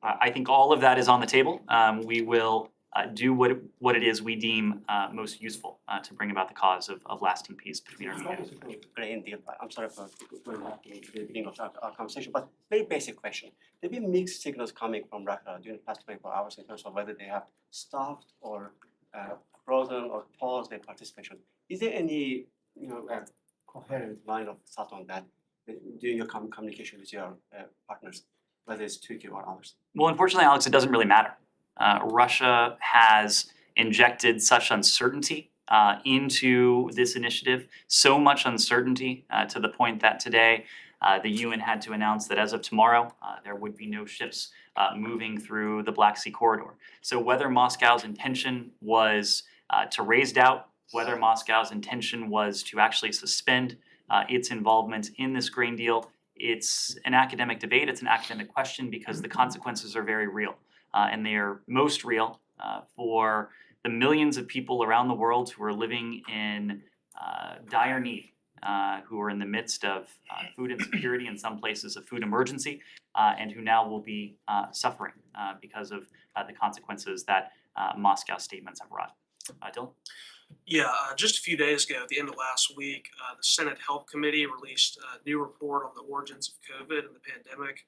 [SPEAKER 1] I think all of that is on the table. We will do what it is we deem most useful to bring about the cause of lasting peace between Armenia and Azerbaijan.
[SPEAKER 7] Great deal. I'm sorry for going back to the beginning of our conversation, but very basic question. There have been mixed signals coming from Russia during the past 24 hours in terms of whether they have stopped or frozen or paused their participation. Is there any coherent line of thought on that during your communication with your partners, whether it's Turkey or others?
[SPEAKER 1] Well, unfortunately, Alex, it doesn't really matter. Russia has injected such uncertainty into this initiative, so much uncertainty to the point that today the UN had to announce that as of tomorrow, there would be no ships moving through the Black Sea corridor. So whether Moscow's intention was to raise doubt, whether Moscow's intention was to actually suspend its involvement in this grain deal. It's an academic debate, it's an academic question because the consequences are very real. And they are most real for the millions of people around the world who are living in dire need, who are in the midst of food insecurity, in some places a food emergency, and who now will be suffering because of the consequences that Moscow statements have wrought. Dylan?
[SPEAKER 12] Yeah, just a few days ago, at the end of last week, the Senate Health Committee released a new report on the origins of COVID and the pandemic.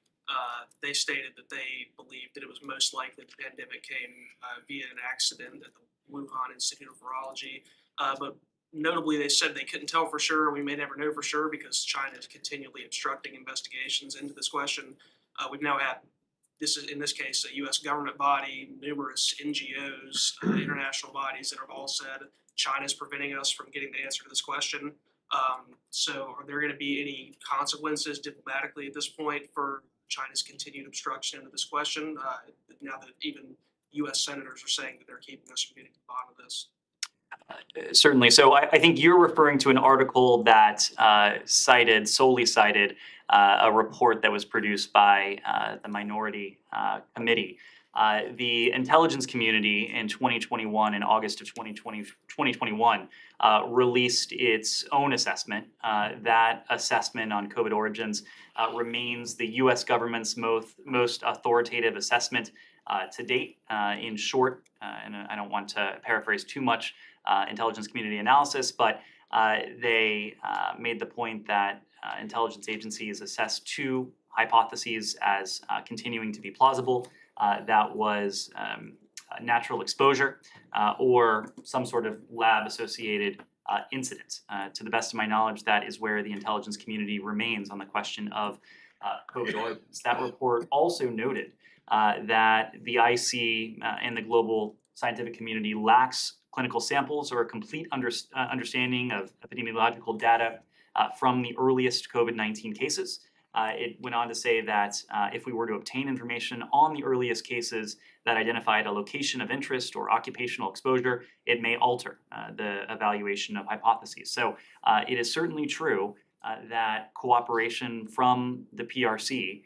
[SPEAKER 12] They stated that they believed that it was most likely the pandemic came via an accident at the Wuhan Institute of Virology. But notably, they said they couldn't tell for sure. We may never know for sure because China is continually obstructing investigations into this question. We've now had, this is in this case, a U.S. government body, numerous NGOs, international bodies that have all said China is preventing us from getting the answer to this question. So are there going to be any consequences diplomatically at this point for China's continued obstruction into this question, now that even U.S. senators are saying that they're keeping us from getting to the bottom of this?
[SPEAKER 1] Certainly. So I think you're referring to an article that solely cited a report that was produced by the minority committee. The intelligence community in 2021, in August of 2021, released its own assessment. That assessment on COVID origins remains the U.S. government's most authoritative assessment to date. In short, and I don't want to paraphrase too much intelligence community analysis, but they made the point that intelligence agencies assessed two hypotheses as continuing to be plausible. That was natural exposure or some sort of lab-associated incident. To the best of my knowledge, that is where the intelligence community remains on the question of COVID origins. That report also noted that the IC and the global scientific community lacks clinical samples or a complete understanding of epidemiological data from the earliest COVID-19 cases. It went on to say that if we were to obtain information on the earliest cases that identified a location of interest or occupational exposure, it may alter the evaluation of hypotheses. So it is certainly true that cooperation from the PRC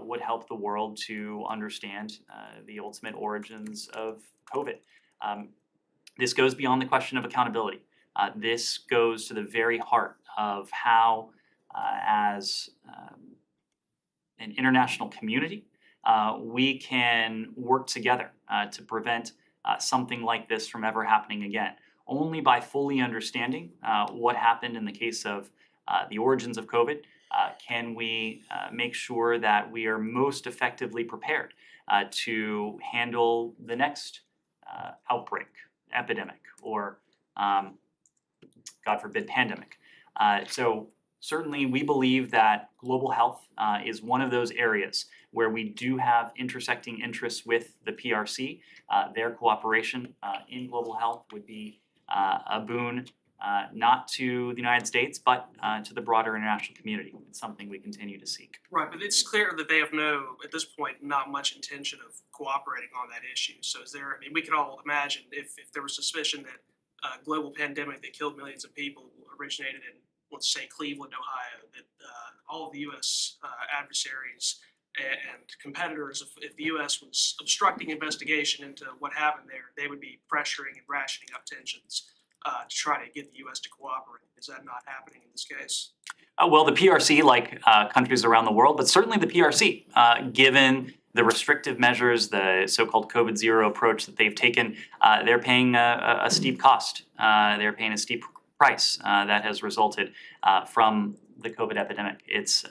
[SPEAKER 1] would help the world to understand the ultimate origins of COVID. This goes beyond the question of accountability. This goes to the very heart of how, as an international community, we can work together to prevent something like this from ever happening again. Only by fully understanding what happened in the case of the origins of COVID can we make sure that we are most effectively prepared to handle the next outbreak, epidemic, or God forbid, pandemic. So certainly we believe that global health is one of those areas where we do have intersecting interests with the PRC. Their cooperation in global health would be a boon not to the United States, but to the broader international community. It's something we continue to seek.
[SPEAKER 12] Right, but it's clear that they have at this point, not much intention of cooperating on that issue. So is there, I mean, we can all imagine if there was suspicion that a global pandemic that killed millions of people originated in, let's say, Cleveland, Ohio, that all of the U.S. Adversaries and competitors, if the U.S. was obstructing investigation into what happened there, they would be pressuring and rationing up tensions to try to get the U.S. to cooperate. Is that not happening in this case?
[SPEAKER 1] Well, the PRC, like countries around the world, but certainly the PRC, given the restrictive measures, the so-called COVID zero approach that they've taken, they're paying a steep cost. They're paying a steep price that has resulted from the COVID epidemic. It's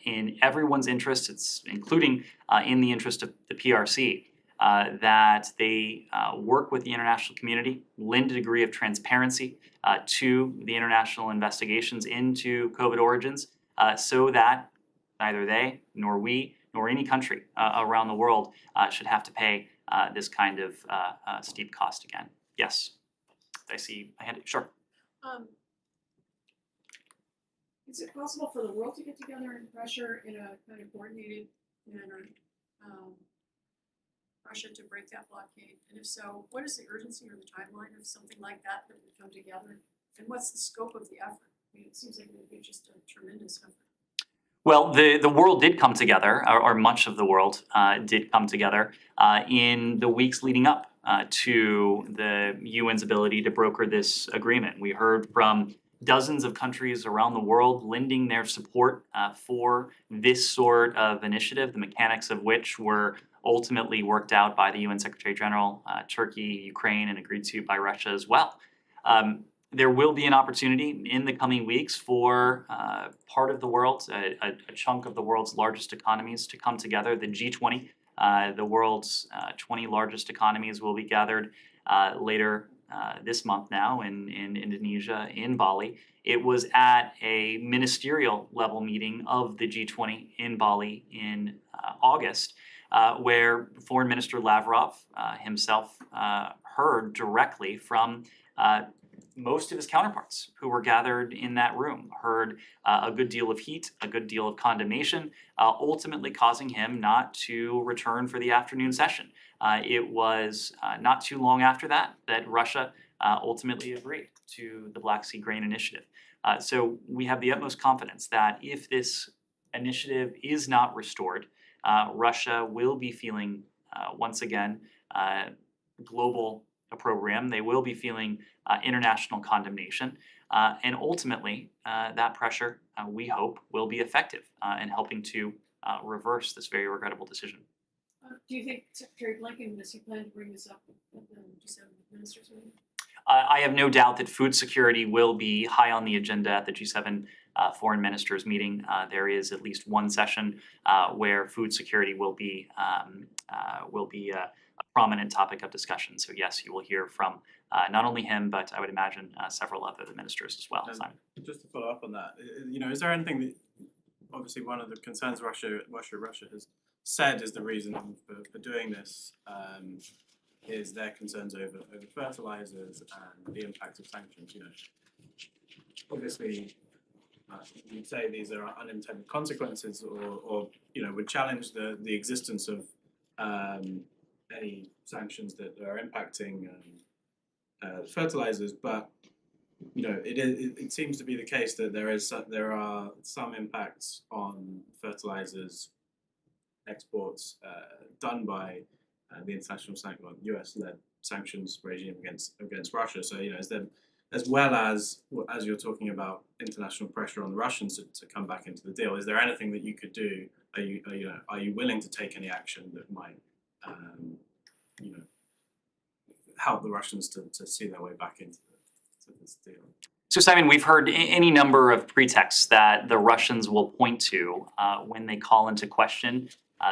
[SPEAKER 1] in everyone's interest, it's including in the interest of the PRC, that they work with the international community, lend a degree of transparency to the international investigations into COVID origins, so that neither they nor we nor any country around the world should have to pay this kind of steep cost again. Yes, I see a hand. Sure.
[SPEAKER 13] Is it possible for the world to get together and pressure in a kind of coordinated manner Russia to break that blockade? And if so, what is the urgency or the timeline of something like that that would come together? And what's the scope of the effort? I mean, it seems like it would be just a tremendous effort.
[SPEAKER 1] Well, the world did come together, or much of the world did come together in the weeks leading up to the UN's ability to broker this agreement. We heard from dozens of countries around the world lending their support for this sort of initiative, the mechanics of which were ultimately worked out by the UN Secretary General, Turkey, Ukraine, and agreed to by Russia as well. There will be an opportunity in the coming weeks for part of the world, a chunk of the world's largest economies to come together. The G20, the world's 20 largest economies, will be gathered later this month now in Indonesia, in Bali. It was at a ministerial level meeting of the G20 in Bali in August, where Foreign Minister Lavrov himself heard directly from most of his counterparts who were gathered in that room, heard a good deal of heat, a good deal of condemnation, ultimately causing him not to return for the afternoon session. It was not too long after that that Russia ultimately agreed to the Black Sea Grain Initiative. So we have the utmost confidence that if this initiative is not restored, Russia will be feeling once again global opprobrium. They will be feeling international condemnation, and ultimately that pressure, we hope, will be effective in helping to reverse this very regrettable decision.
[SPEAKER 13] Do you think Secretary Blinken, does he plan to bring this up at the G7 ministers meeting?
[SPEAKER 1] I have no doubt that food security will be high on the agenda at the G7 foreign ministers meeting. There is at least one session where food security will be a prominent topic of discussion. So yes, you will hear from not only him, but I would imagine several other ministers as well. Simon.
[SPEAKER 10] Just to follow up on that, is there anything that, obviously one of the concerns Russia has said is the reason for doing this is their concerns over fertilizers and the impact of sanctions. Obviously, you'd say these are unintended consequences, or would challenge the existence of any sanctions that are impacting fertilizers, but it seems to be the case that there are some impacts on fertilizers exports done by the international US-led sanctions regime against Russia. So is there, as well as you're talking about international pressure on the Russians to come back into the deal, is there anything that you could do? Are you willing to take any action that might help the Russians to see their way back into this deal?
[SPEAKER 1] So Simon, we've heard any number of pretexts that the Russians will point to when they call into question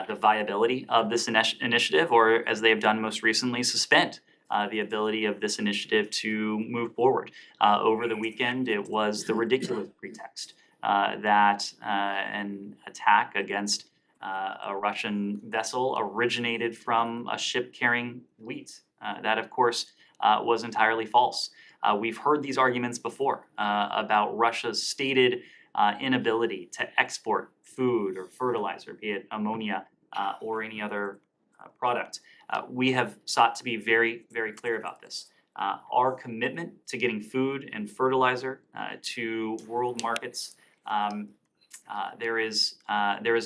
[SPEAKER 1] the viability of this initiative, or as they have done most recently, suspend the ability of this initiative to move forward. Over the weekend, it was the ridiculous pretext that an attack against a Russian vessel originated from a ship carrying wheat. That, of course, was entirely false. We've heard these arguments before about Russia's stated inability to export food or fertilizer, be it ammonia or any other product. We have sought to be very, very clear about this. Our commitment to getting food and fertilizer to world markets, there is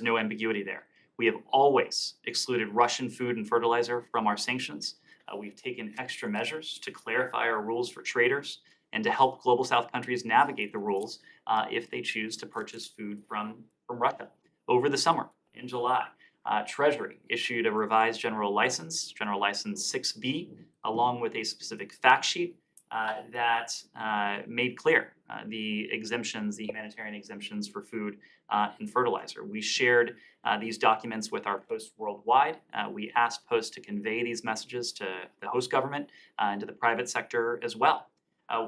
[SPEAKER 1] no ambiguity there. We have always excluded Russian food and fertilizer from our sanctions. We've taken extra measures to clarify our rules for traders and to help Global South countries navigate the rules if they choose to purchase food from Russia. Over the summer, in July, Treasury issued a revised General License 6B, along with a specific fact sheet that made clear the exemptions, the humanitarian exemptions for food and fertilizer. We shared these documents with our posts worldwide. We asked posts to convey these messages to the host government and to the private sector as well.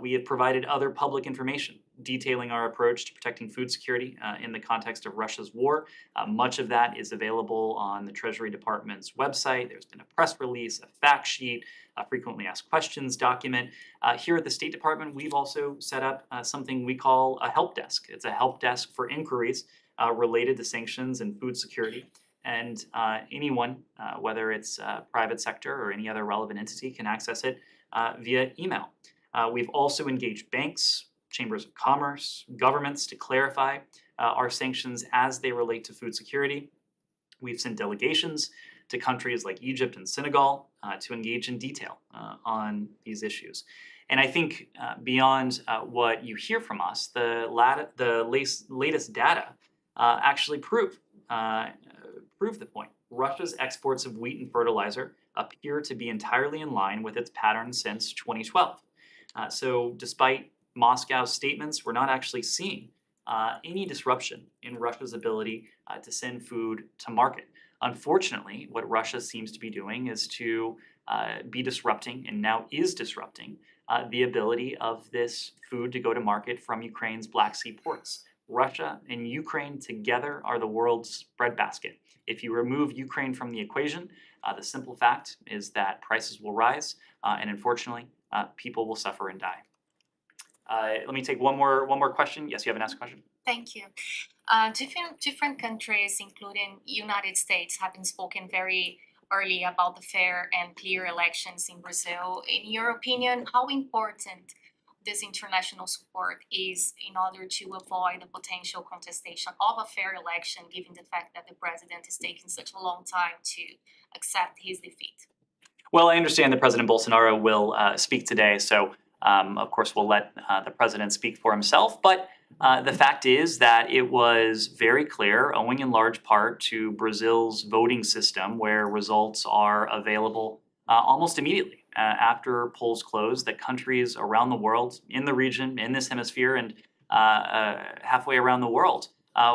[SPEAKER 1] We have provided other public information detailing our approach to protecting food security in the context of Russia's war. Much of that is available on the Treasury Department's website. There's been a press release, a fact sheet, a frequently asked questions document. Here at the State Department, we've also set up something we call a help desk. It's a help desk for inquiries related to sanctions and food security. And anyone, whether it's private sector or any other relevant entity, can access it via email. We've also engaged banks, chambers of commerce, governments to clarify our sanctions as they relate to food security. We've sent delegations to countries like Egypt and Senegal to engage in detail on these issues. And I think beyond what you hear from us, the latest data actually prove the point. Russia's exports of wheat and fertilizer appear to be entirely in line with its pattern since 2012. So despite Moscow's statements, we're not actually seeing any disruption in Russia's ability to send food to market. Unfortunately, what Russia seems to be doing is to be disrupting, and now is disrupting, the ability of this food to go to market from Ukraine's Black Sea ports. Russia and Ukraine together are the world's breadbasket. If you remove Ukraine from the equation, the simple fact is that prices will rise, and unfortunately, people will suffer and die. Let me take one more question. Yes, you haven't asked a question?
[SPEAKER 14] Thank you. Different countries, including United States, have been spoken very early about the fair and clear elections in Brazil. In your opinion, how important this international support is in order to avoid the potential contestation of a fair election, given the fact that the president is taking such a long time to accept his defeat?
[SPEAKER 1] Well, I understand that President Bolsonaro will speak today, so of course we'll let the president speak for himself. But the fact is that it was very clear, owing in large part to Brazil's voting system, where results are available almost immediately after polls close, that countries around the world, in the region, in this hemisphere, and halfway around the world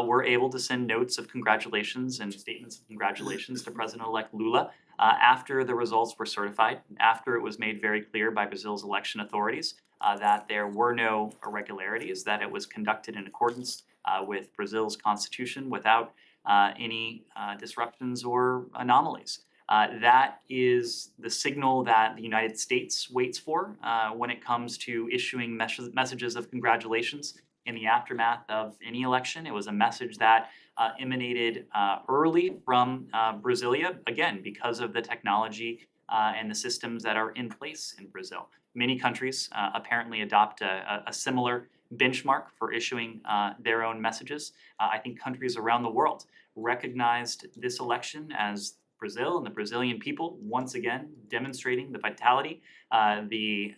[SPEAKER 1] were able to send notes of congratulations and statements of congratulations to President-elect Lula after the results were certified, after it was made very clear by Brazil's election authorities that there were no irregularities, that it was conducted in accordance with Brazil's constitution without any disruptions or anomalies. That is the signal that the United States waits for when it comes to issuing messages of congratulations in the aftermath of any election. It was a message that emanated early from Brasilia, again, because of the technology and the systems that are in place in Brazil. Many countries apparently adopt a similar benchmark for issuing their own messages. I think countries around the world recognized this election as Brazil and the Brazilian people once again demonstrating the vitality, the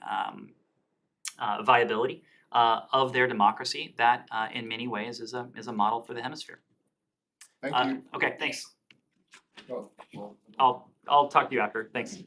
[SPEAKER 1] viability of their democracy that in many ways is a model for the hemisphere.
[SPEAKER 2] Thank you.
[SPEAKER 1] Okay, thanks.
[SPEAKER 2] Oh, well,
[SPEAKER 1] I'll talk to you after. Thanks.